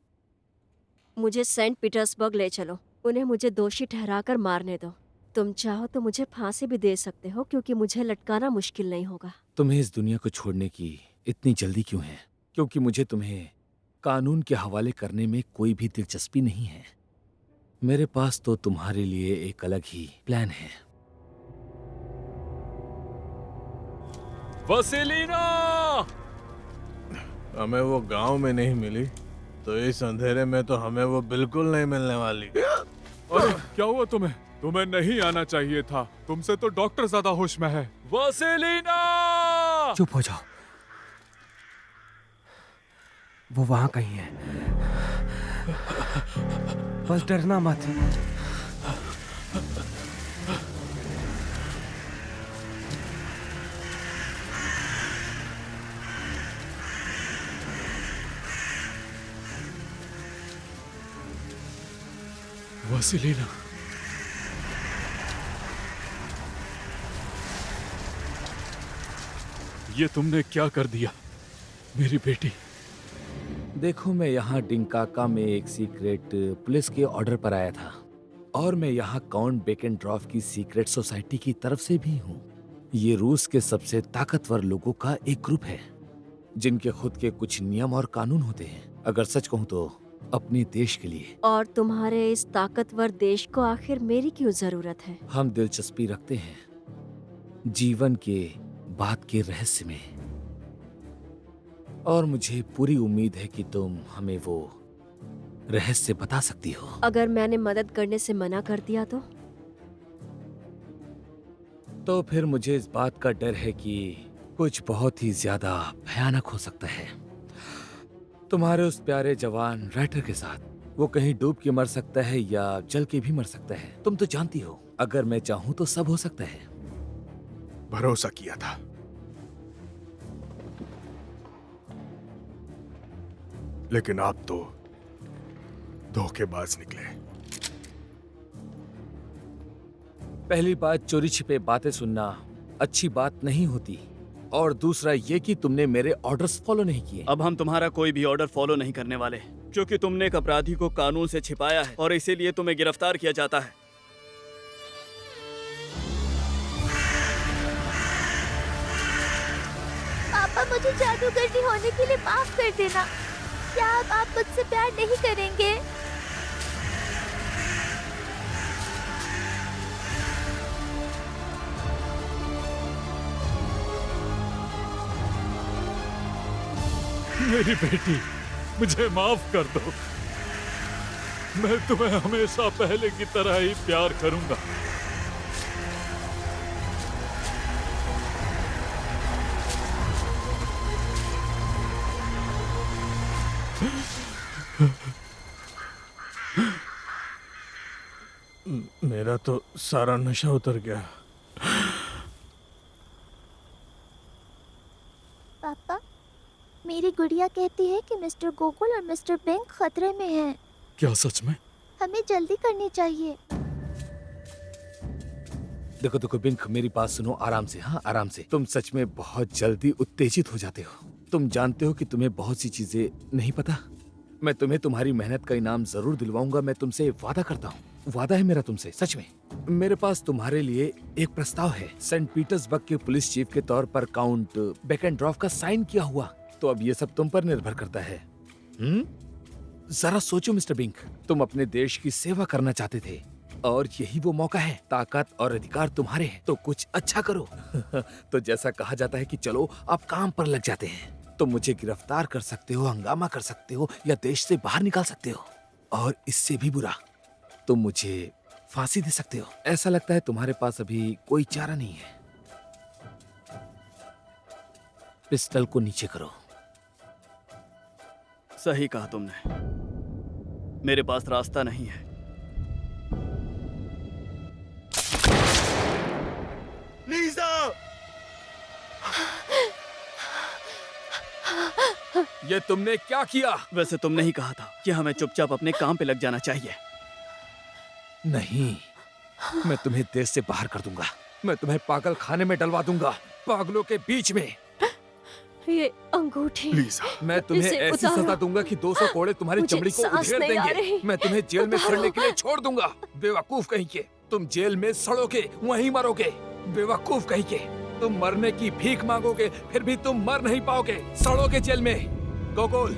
मुझे सेंट पीटर्सबर्ग ले चलो। उन्हें मुझे दोषी ठहराकर मारने दो। तुम चाहो तो मुझे फांसी भी दे सकते हो, क्योंकि मुझे लटकाना मुश्किल नहीं होगा। तुम्हें इस दुनिया को छोड़ने की इतनी जल्दी क्यों है? क्योंकि मुझे तुम्हें कानून के हवाले करने में कोई भी दिलचस्पी नहीं है। मेरे पास तो तुम्हारे लिए एक अलग ही प्लान है। वसीलिना! हमें वो गांव में नहीं मिली तो इस अंधेरे में तो हमें वो बिल्कुल नहीं मिलने वाली। अरे क्या हुआ तुम्हें? तुम्हें नहीं आना चाहिए था। तुमसे तो डॉक्टर ज्यादा होश में है। वसीलिना! चुप हो जाओ, वो वहां कहीं है। बस डरना मत। वसीलिना, ये तुमने क्या कर दिया मेरी बेटी? देखो, मैं यहाँ डिंकाका में एक सीक्रेट पुलिस के ऑर्डर पर आया था, और मैं यहाँ काउंट बेकेनड्रॉफ की सीक्रेट सोसाइटी की तरफ से भी हूँ। ये रूस के सबसे ताकतवर लोगों का एक ग्रुप है, जिनके खुद के कुछ नियम और कानून होते हैं। अगर सच कहूँ तो अपने देश के लिए। और तुम्हारे इस ताकतवर देश को आखिर मेरी क्यों जरूरत है? हम दिलचस्पी रखते हैं जीवन के बाद के रहस्य में, और मुझे पूरी उम्मीद है कि तुम हमें वो रहस्य बता सकती हो। अगर मैंने मदद करने से मना कर दिया तो? तो फिर मुझे इस बात का डर है कि कुछ बहुत ही ज्यादा भयानक हो सकता है। तुम्हारे उस प्यारे जवान राइटर के साथ वो कहीं डूब के मर सकता है या जल के भी मर सकता है। तुम तो जानती हो, अगर मैं चाहूं तो सब हो सकता है। भरोसा किया था, लेकिन आप तो धोखेबाज निकले। पहली बात, चोरी छिपे बातें सुनना अच्छी बात नहीं होती, और दूसरा ये कि तुमने मेरे ऑर्डर्स फॉलो नहीं किए। अब हम तुम्हारा कोई भी ऑर्डर फॉलो नहीं करने वाले, क्योंकि तुमने एक अपराधी को कानून से छिपाया है और इसीलिए तुम्हें गिरफ्तार किया जाता है। पापा, मुझे जादूगरनी होने के लिए माफ कर देना। क्या आप मुझसे प्यार नहीं करेंगे? मेरी बेटी, मुझे माफ कर दो। मैं तुम्हें हमेशा पहले की तरह ही प्यार करूंगा। मेरा तो सारा नशा उतर गया। पापा, मेरी गुड़िया कहती है कि मिस्टर गोकुल और मिस्टर बिंग खतरे में हैं। क्या सच में? हमें जल्दी करनी चाहिए। देखो देखो बिंक, मेरी बात सुनो आराम से। हाँ, आराम से। तुम सच में बहुत जल्दी उत्तेजित हो जाते हो। तुम जानते हो कि तुम्हें बहुत सी चीजें नहीं पता। मैं तुम्हें तुम्हारी मेहनत का इनाम जरूर दिलवाऊंगा। मैं तुमसे वादा करता हूँ, वादा है मेरा तुमसे, सच में। मेरे पास तुम्हारे लिए एक प्रस्ताव है। सेंट पीटर्सबर्ग के पुलिस चीफ के तौर पर काउंट बेकेनड्रॉफ का साइन किया हुआ। तो अब ये सब तुम पर निर्भर करता है। जरा सोचो मिस्टर बिंक, तुम अपने देश की सेवा करना चाहते थे और यही वो मौका है। ताकत और अधिकार तुम्हारे हैं, तो कुछ अच्छा करो। तो जैसा कहा जाता है कि चलो आप काम पर लग जाते हैं। तुम मुझे गिरफ्तार कर सकते हो, हंगामा कर सकते हो, या देश से बाहर निकाल सकते हो, और इससे भी बुरा तुम मुझे फांसी दे सकते हो। ऐसा लगता है तुम्हारे पास अभी कोई चारा नहीं है। पिस्टल को नीचे करो। सही कहा तुमने, मेरे पास रास्ता नहीं है। लीज़ा! ये तुमने क्या किया? वैसे तुमने ही कहा था कि हमें चुपचाप अपने काम पे लग जाना चाहिए। नहीं, मैं तुम्हें देश से बाहर कर दूंगा। मैं तुम्हें पागल खाने में डलवा दूंगा, पागलों के बीच में। ये अंगूठी, मैं तुम्हें इसे ऐसी उतारो। सजा दूंगा कि 200 कोड़े तुम्हारी मुझे चमड़ी को सांस उधेड़ नहीं आ देंगे। रही। मैं तुम्हें जेल में उतारो। सड़ने के लिए छोड़ दूंगा। बेवकूफ कहीं के, तुम जेल में सड़ोगे, वहीं मरोगे। बेवकूफ कहीं के, तुम मरने की भीख मांगोगे, फिर भी तुम मर नहीं पाओगे, सड़ोगे जेल में। गोकुल,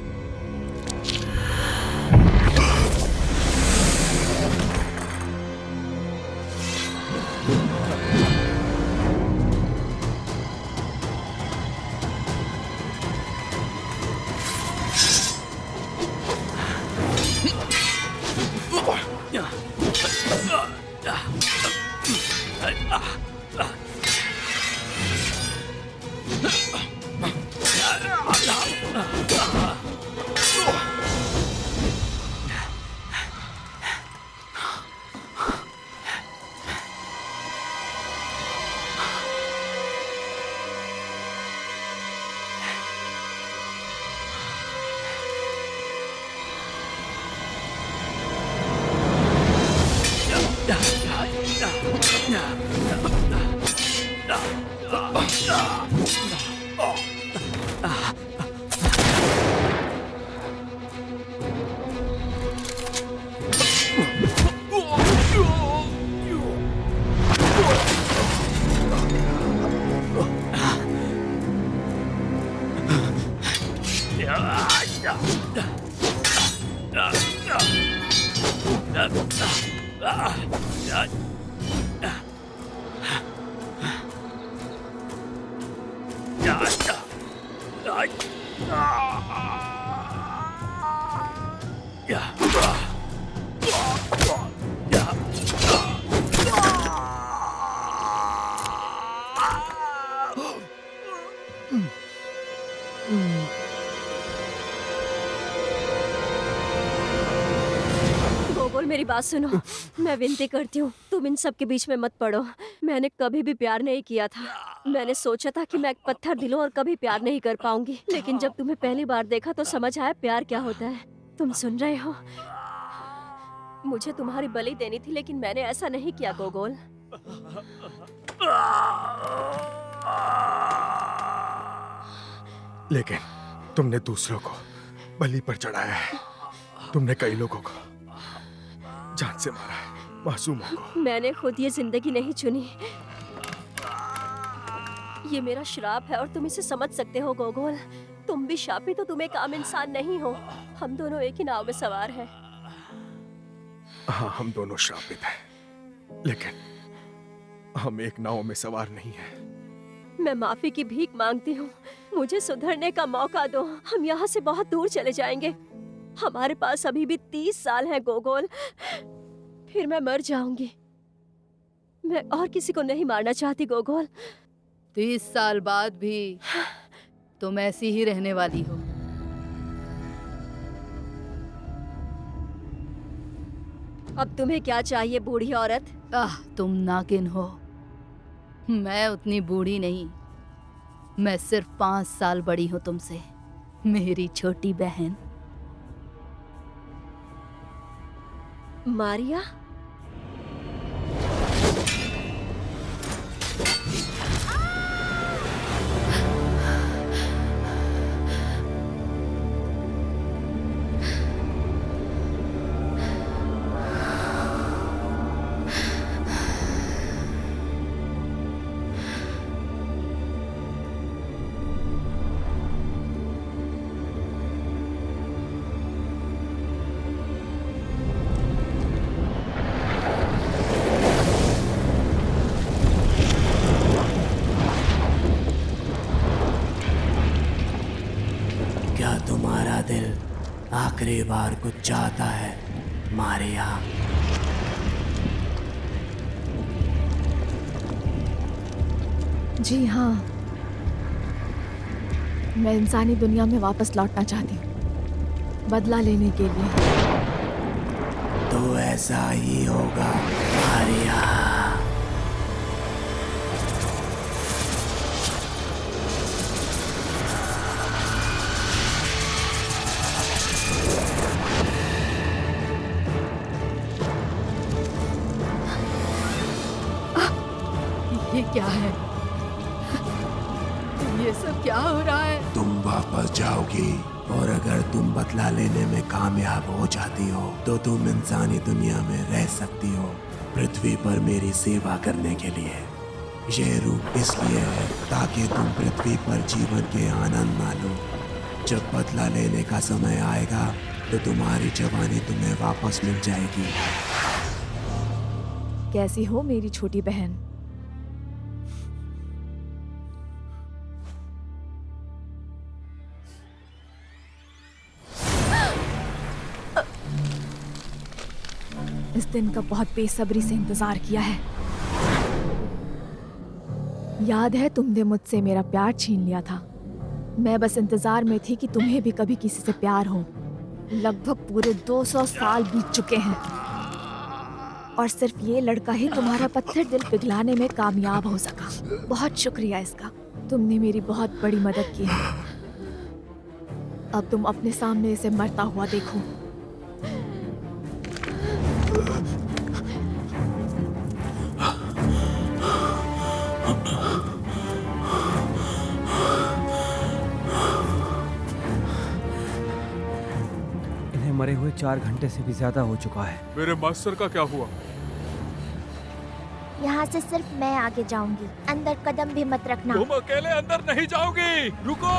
गोकुल मेरी बात सुनो। मैं विनती करती हूँ तुम इन सब के बीच में मत पड़ो। मैंने कभी भी प्यार नहीं किया था। मैंने सोचा था कि मैं एक पत्थर दिल हूं और कभी प्यार नहीं कर पाऊंगी, लेकिन जब तुम्हें पहली बार देखा तो समझ आया प्यार क्या होता है। तुम सुन रहे हो? मुझे तुम्हारी बलि देनी थी लेकिन मैंने ऐसा नहीं किया गोकुल। लेकिन तुमने दूसरों को बलि पर चढ़ाया है। तुमने कई लोगों को जान से मारा है, मासूमों को। मैंने खुद ये जिंदगी नहीं चुनी। ये मेरा श्राप है और तुम इसे समझ सकते हो गोकुल। तुम भी शापित हो, तुम एक आम इंसान नहीं हो। हम दोनों एक ही नाव में सवार हैं। हाँ, हम दोनों श्रापित हैं, लेकिन हम एक नाव में सवार नहीं हैं। मैं माफी की भीख मांगती हूँ। मुझे सुधरने का मौका दो। हम यहाँ से बहुत दूर चले जाएंगे। हमारे पास अभी भी 30 साल हैं गोकुल, फिर मैं मर जाऊंगी। मैं और किसी को नहीं मारना चाहती गोकुल। 30 साल बाद भी तुम ऐसी ही रहने वाली हो। अब तुम्हें क्या चाहिए बूढ़ी औरत? तुम नागिन हो। मैं उतनी बूढ़ी नहीं, मैं सिर्फ 5 साल बड़ी हूँ तुमसे, मेरी छोटी बहन मारिया। तुम्हारा दिल आखिरी बार कुछ चाहता है मारिया? जी हाँ, मैं इंसानी दुनिया में वापस लौटना चाहती हूँ, बदला लेने के लिए। तो ऐसा ही होगा मारिया। ये क्या है? ये सब क्या हो रहा है? तुम वापस जाओगी और अगर तुम बदला लेने में कामयाब हो जाती हो तो तुम इंसानी दुनिया में रह सकती हो, पृथ्वी पर मेरी सेवा करने के लिए। ये रूप इसलिए है ताकि तुम पृथ्वी पर जीवन के आनंद मानो। जब बदला लेने का समय आएगा तो तुम्हारी जवानी तुम्हें वापस मिल जाएगी। कैसी हो मेरी छोटी बहन? इस दिन का बहुत बेसब्री से इंतजार किया है। याद है तुमने मुझसे मेरा प्यार छीन लिया था। मैं बस इंतजार में थी कि तुम्हें भी कभी किसी से प्यार हो। लगभग पूरे 200 साल बीत चुके हैं और सिर्फ ये लड़का ही तुम्हारा पत्थर दिल पिघलाने में कामयाब हो सका। बहुत शुक्रिया इसका, तुमने मेरी बहुत बड़ी मदद की है। अब तुम अपने सामने इसे मरता हुआ देखो। इन्हें मरे हुए 4 घंटे से भी ज्यादा हो चुका है। मेरे मास्टर का क्या हुआ? यहाँ से सिर्फ मैं आगे जाऊंगी, अंदर कदम भी मत रखना। तुम अकेले अंदर नहीं जाओगी। रुको,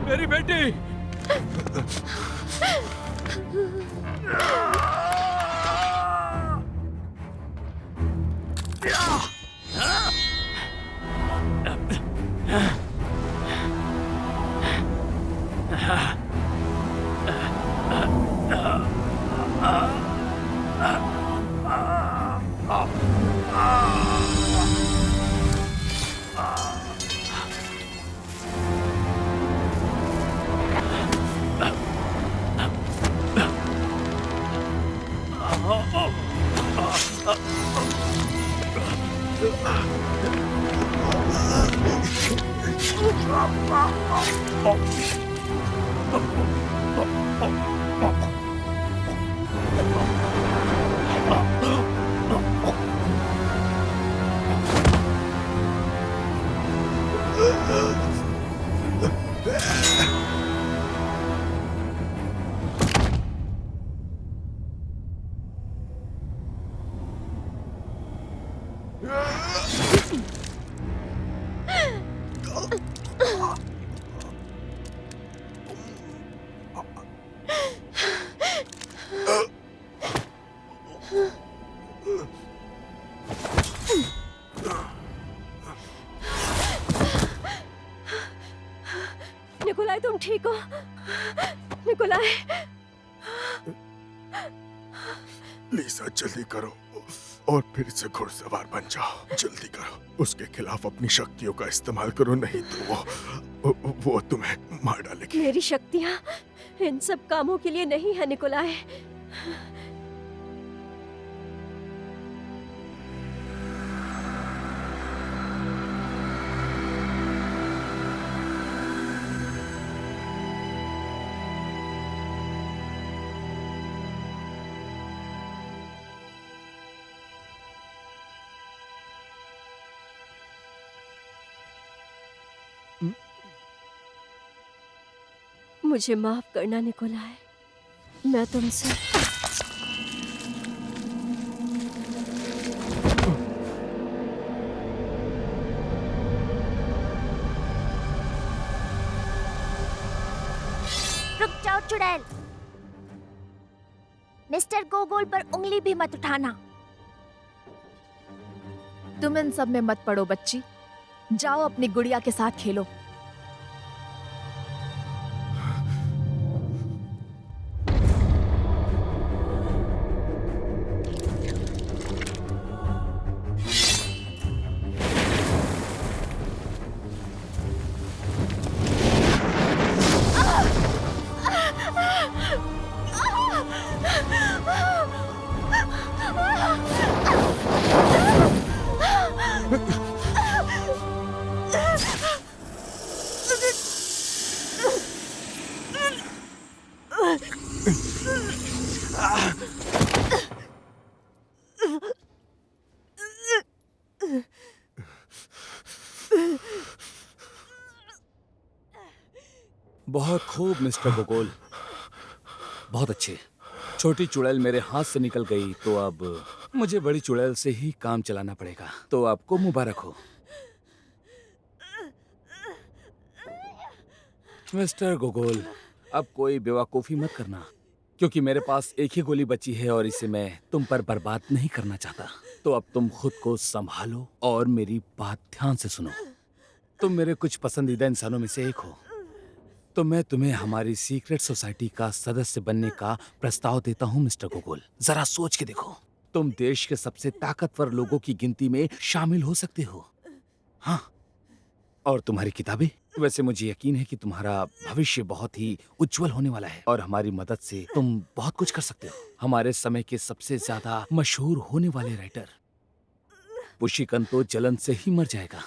मेरी बेटी। निकोलाई, तुम ठीक हो? निकोलाई, लीसा जल्दी करो और फिर से घुड़सवार बन जाओ। जल्दी करो, उसके खिलाफ अपनी शक्तियों का इस्तेमाल करो, नहीं तो वो तुम्हें मार डालेगी। मेरी शक्तियाँ इन सब कामों के लिए नहीं है निकोलाई। मुझे माफ करना निकोलाई, मैं तुमसे रुक जाओ चुड़ैल, मिस्टर गोगोल पर उंगली भी मत उठाना। तुम इन सब में मत पड़ो बच्ची, जाओ अपनी गुड़िया के साथ खेलो। बहुत खूब मिस्टर गोगोल, बहुत अच्छे। छोटी चुड़ैल मेरे हाथ से निकल गई तो अब मुझे बड़ी चुड़ैल से ही काम चलाना पड़ेगा। तो आपको मुबारक हो मिस्टर गोगोल। अब कोई बेवकूफ़ी मत करना, क्योंकि मेरे पास एक ही गोली बची है और इसे मैं तुम पर बर्बाद नहीं करना चाहता। तो अब तुम खुद को संभालो और मेरी बात ध्यान से सुनो। तुम मेरे कुछ पसंदीदा इंसानों में से एक हो, तो मैं तुम्हें हमारी सीक्रेट सोसाइटी का सदस्य बनने का प्रस्ताव देता हूँ मिस्टर गोगोल। जरा सोच के देखो, तुम देश के सबसे ताकतवर लोगों की गिनती में शामिल हो सकते हो। हाँ, और तुम्हारी किताबें, वैसे मुझे यकीन है कि तुम्हारा भविष्य बहुत ही उज्जवल होने वाला है और हमारी मदद से तुम बहुत कुछ कर सकते हो। हमारे समय के सबसे ज्यादा मशहूर होने वाले राइटर पुशिकन तो जलन से ही मर जाएगा।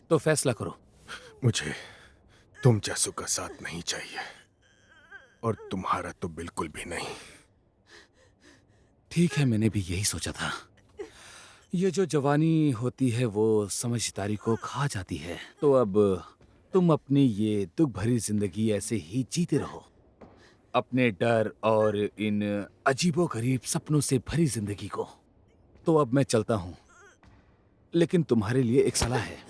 तो फैसला करो। मुझे तुम जैसों का साथ नहीं चाहिए, और तुम्हारा तो बिल्कुल भी नहीं। ठीक है, मैंने भी यही सोचा था। ये जो जवानी होती है वो समझदारी को खा जाती है। तो अब तुम अपनी ये दुख भरी जिंदगी ऐसे ही जीते रहो, अपने डर और इन अजीबोगरीब सपनों से भरी जिंदगी को। तो अब मैं चलता हूँ, लेकिन तुम्हारे लिए एक सलाह है।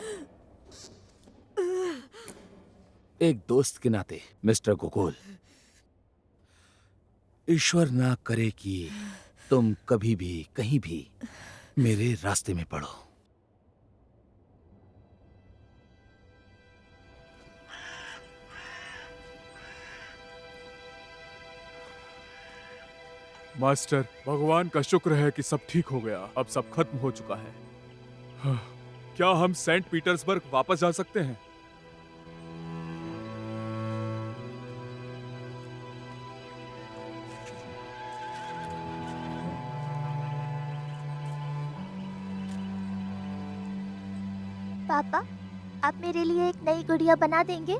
एक दोस्त के नाते मिस्टर गोगोल, ईश्वर ना करे कि तुम कभी भी कहीं भी मेरे रास्ते में पड़ो। मास्टर, भगवान का शुक्र है कि सब ठीक हो गया। अब सब खत्म हो चुका है। हाँ, क्या हम सेंट पीटर्सबर्ग वापस जा सकते हैं? पापा, आप मेरे लिए एक नई गुड़िया बना देंगे?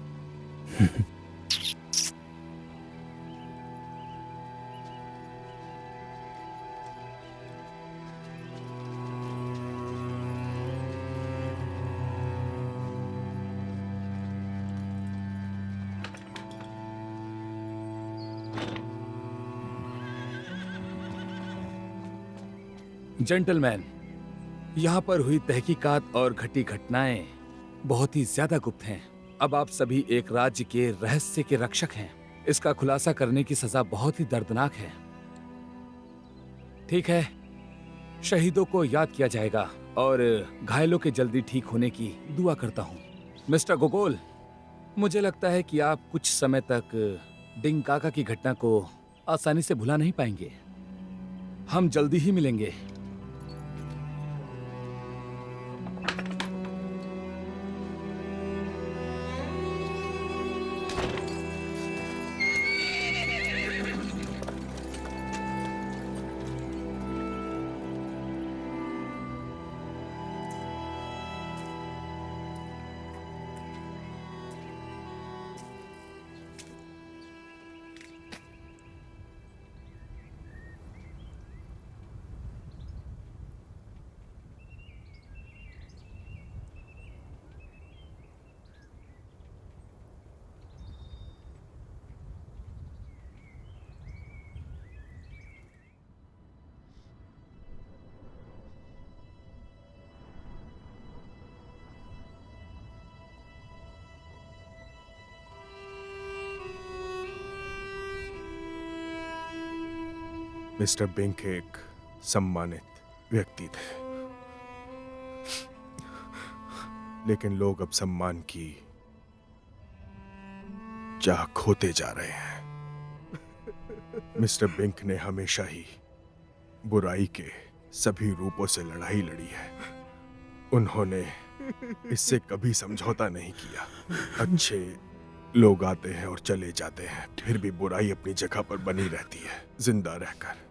जेंटलमैन, यहाँ पर हुई तहकीकात और घटी घटनाएं बहुत ही ज्यादा गुप्त हैं। अब आप सभी एक राज्य के रहस्य के रक्षक हैं। इसका खुलासा करने की सजा बहुत ही दर्दनाक है। ठीक है, शहीदों को याद किया जाएगा और घायलों के जल्दी ठीक होने की दुआ करता हूँ। मिस्टर गोगोल, मुझे लगता है कि आप कुछ समय तक डिंग काका की घटना को आसानी से भुला नहीं पाएंगे। हम जल्दी ही मिलेंगे। मिस्टर बिंक एक सम्मानित व्यक्ति थे, लेकिन लोग अब सम्मान की चाह खोते जा रहे हैं। मिस्टर बिंक ने हमेशा ही बुराई के सभी रूपों से लड़ाई लड़ी है। उन्होंने इससे कभी समझौता नहीं किया। अच्छे लोग आते हैं और चले जाते हैं, फिर भी बुराई अपनी जगह पर बनी रहती है, जिंदा रहकर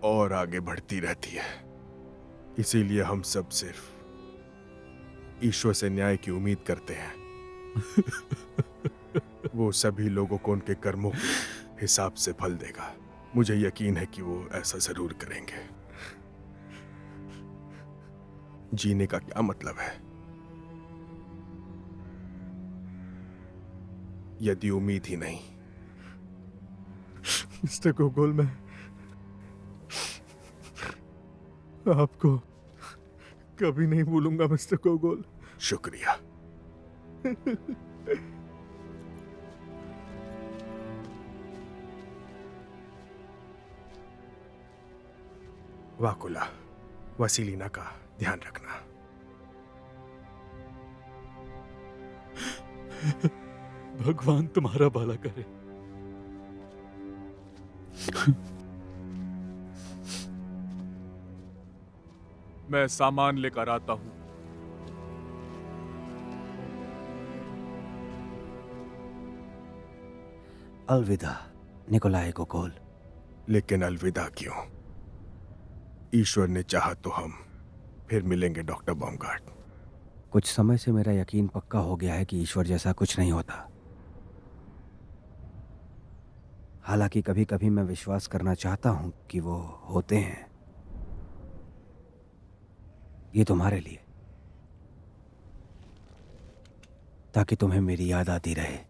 और आगे बढ़ती रहती है। इसीलिए हम सब सिर्फ ईश्वर से न्याय की उम्मीद करते हैं। वो सभी लोगों को उनके कर्मों के हिसाब से फल देगा। मुझे यकीन है कि वो ऐसा जरूर करेंगे। जीने का क्या मतलब है यदि उम्मीद ही नहीं? मिस्टर गोगोल, मैं आपको कभी नहीं भूलूंगा मिस्टर गोगोल। शुक्रिया। वाकुला, वसीलिना का ध्यान रखना। भगवान तुम्हारा भला करे। मैं सामान लेकर आता हूं। अलविदा निकोलाई गोगोल। लेकिन अलविदा क्यों? ईश्वर ने चाहा तो हम फिर मिलेंगे डॉक्टर बॉमगार्ड। कुछ समय से मेरा यकीन पक्का हो गया है कि ईश्वर जैसा कुछ नहीं होता। हालांकि कभी कभी मैं विश्वास करना चाहता हूं कि वो होते हैं। ये तुम्हारे लिए, ताकि तुम्हें मेरी याद आती रहे।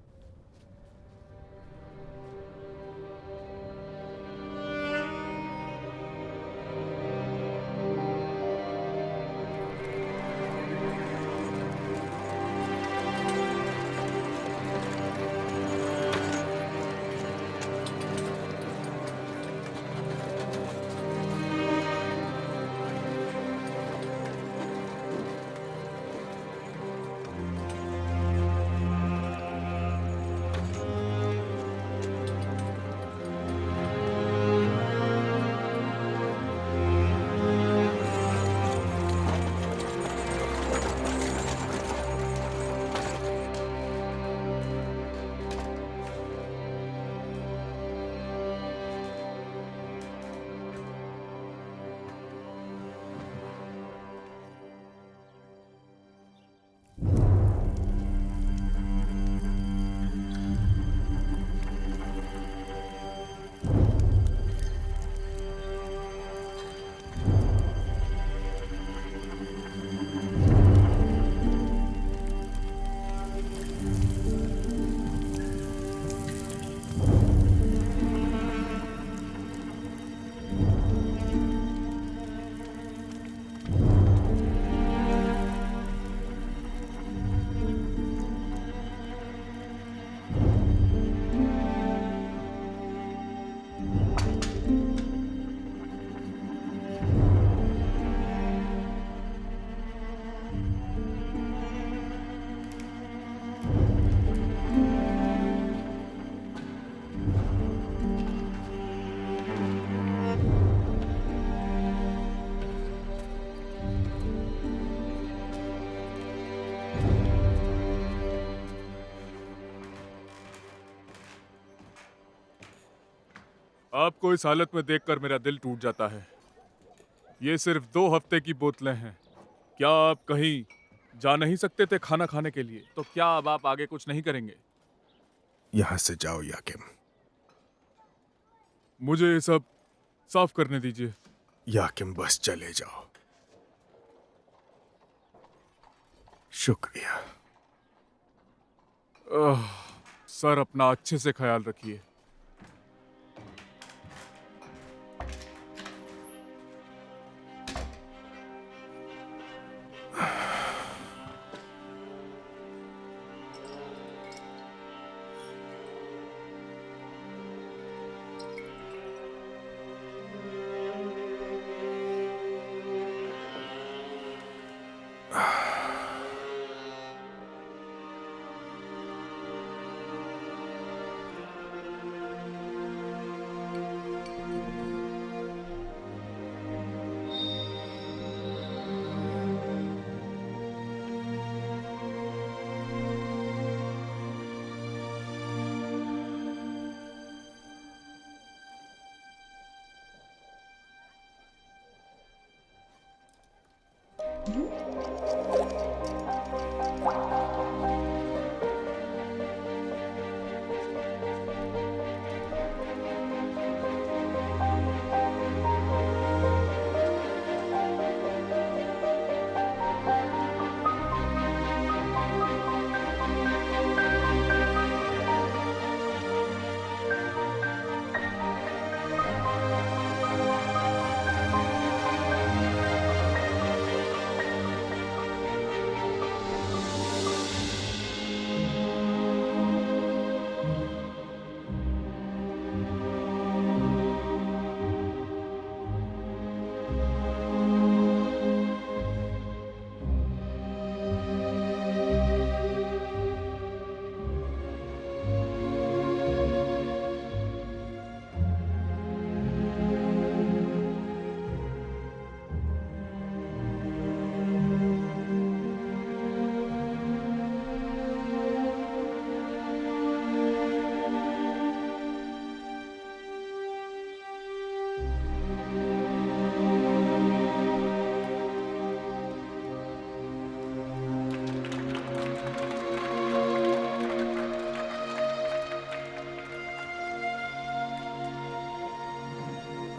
आपको इस हालत में देखकर मेरा दिल टूट जाता है। ये सिर्फ 2 हफ्ते की बोतलें हैं। क्या आप कहीं जा नहीं सकते थे खाना खाने के लिए? तो क्या अब आप आगे कुछ नहीं करेंगे? यहाँ से जाओ याकिम। मुझे ये सब साफ करने दीजिए। याकिम बस चले जाओ। शुक्रिया। सर, अपना अच्छे से ख्याल रखिए।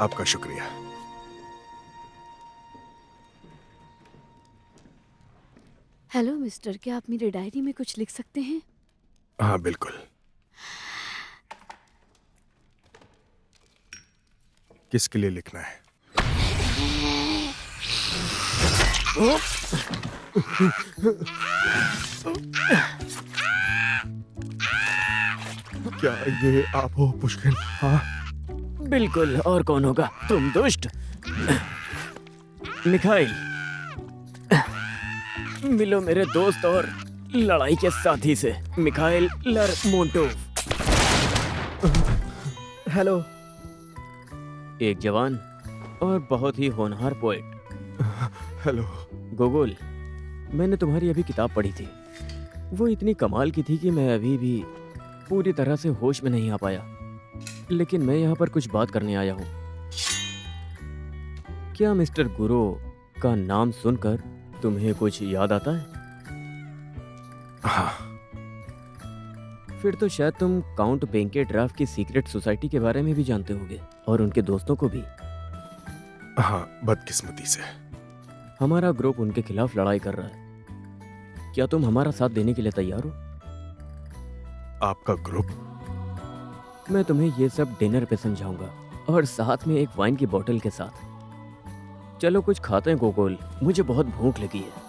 आपका शुक्रिया। हेलो मिस्टर, क्या आप मेरी डायरी में कुछ लिख सकते हैं? हाँ बिल्कुल। किसके लिए लिखना है? क्या ये आप हो पुष्किन? हाँ बिल्कुल, और कौन होगा? तुम दुष्ट मिखाइल। मिलो मेरे दोस्त और लड़ाई के साथी से, मिखाइल लरमोंटोव। हेलो। एक जवान और बहुत ही होनहार पोएट। हेलो। गोगोल, मैंने तुम्हारी अभी किताब पढ़ी थी। वो इतनी कमाल की थी कि मैं अभी भी पूरी तरह से होश में नहीं आ पाया। लेकिन मैं यहाँ पर कुछ बात करने आया हूँ। क्या मिस्टर गुरो का नाम सुनकर तुम्हें कुछ याद आता है? हाँ। फिर तो शायद तुम काउंट बेंकेड्राफ की सीक्रेट सोसाइटी के बारे में भी जानते होगे, और उनके दोस्तों को भी। हाँ, बदकिस्मती से। हमारा ग्रुप उनके खिलाफ लड़ाई कर रहा है। क्या तुम हमारा साथ देने के लिए तैयार हो? आपका ग्रुप? मैं तुम्हें ये सब डिनर पे समझाऊंगा, और साथ में एक वाइन की बोतल के साथ। चलो कुछ खाते हैं गोगोल, मुझे बहुत भूख लगी है।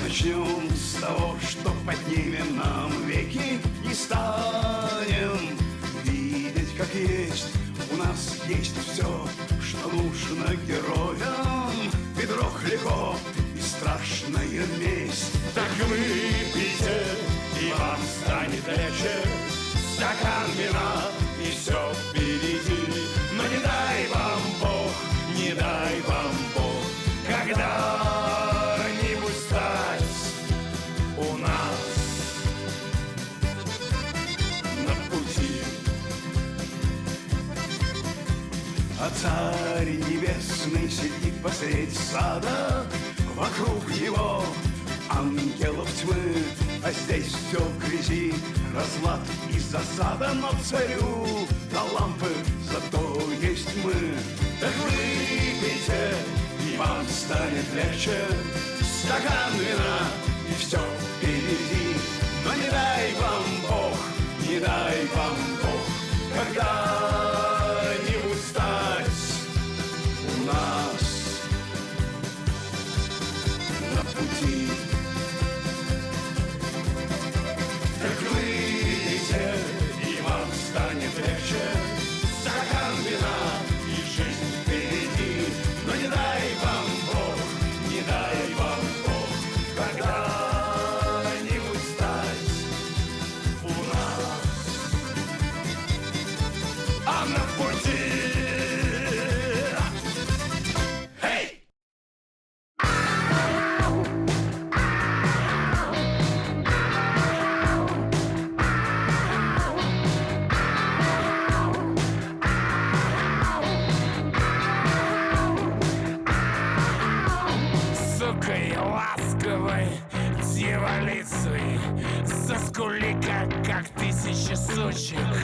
начнем с того, что поднимем нам веки и станем видеть, как есть. У нас есть все, что нужно героям. Ведро хлебов и страшная месть. Так выпейте, и вам станет легче. Стакан вина, и все впереди. Но не дай вам Бог, не дай вам Бог когда-нибудь стать у нас на пути. А царь небесный сидит посредь сада, вокруг него ангелов тьмы, а здесь все в грязи, разлад и засада. Но царю до лампы зато есть мы. Так выпейте, и вам станет легче. Стакан вина, и все впереди. Но не дай вам Бог, не дай вам Бог когда-нибудь стать у нас на пути. Так выпейте, и вам станет легче. Стакан вина, и жизнь впереди. Но не дай вам Бог, не дай вам Бог когда-нибудь стать у нас на пути. Эй! Сукой ласковой дьяволицей заскули, как тысячи сучек.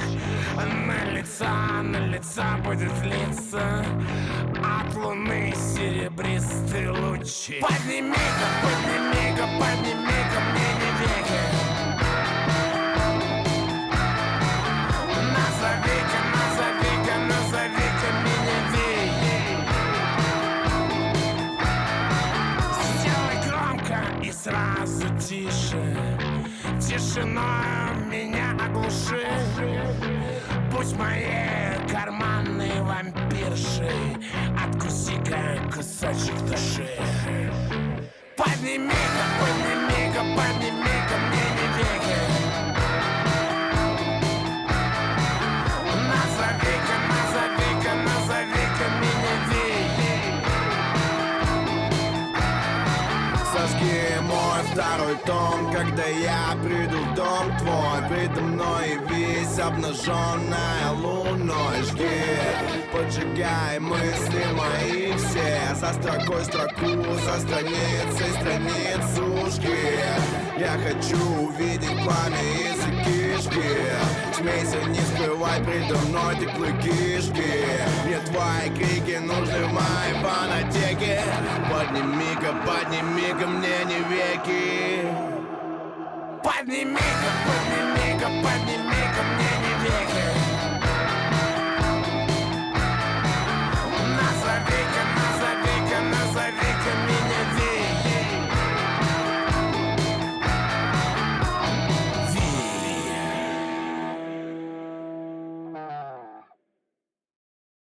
На лица будет литься от луны серебристые лучи. Подними-ка, подними-ка, подними-ка мне не веки. Назови-ка, назови-ка, назови-ка меня веки. Сделай громко и сразу тише. Тишиной меня оглуши. Будь моей карманной вампиршей, откуси-ка кусочек души. Подними-ка, подними-ка, подними-ка мне не веки. Назови-ка, назови-ка, назови-ка меня веки. Сожги мой второй том, когда я приду в дом твой. Предо мной весь обнаженная луной. Жги, поджигай мысли мои все. За строкой строку, за страницей страницу жги. Я хочу увидеть пламя из кишки. Смейся, не скрывай предо мной ты клыки жги. Мне твои крики нужны в моей фонотеке. Подними-ка, подними-ка мне не веки. Подними-ка, подними-ка, подними-ка мне не веки.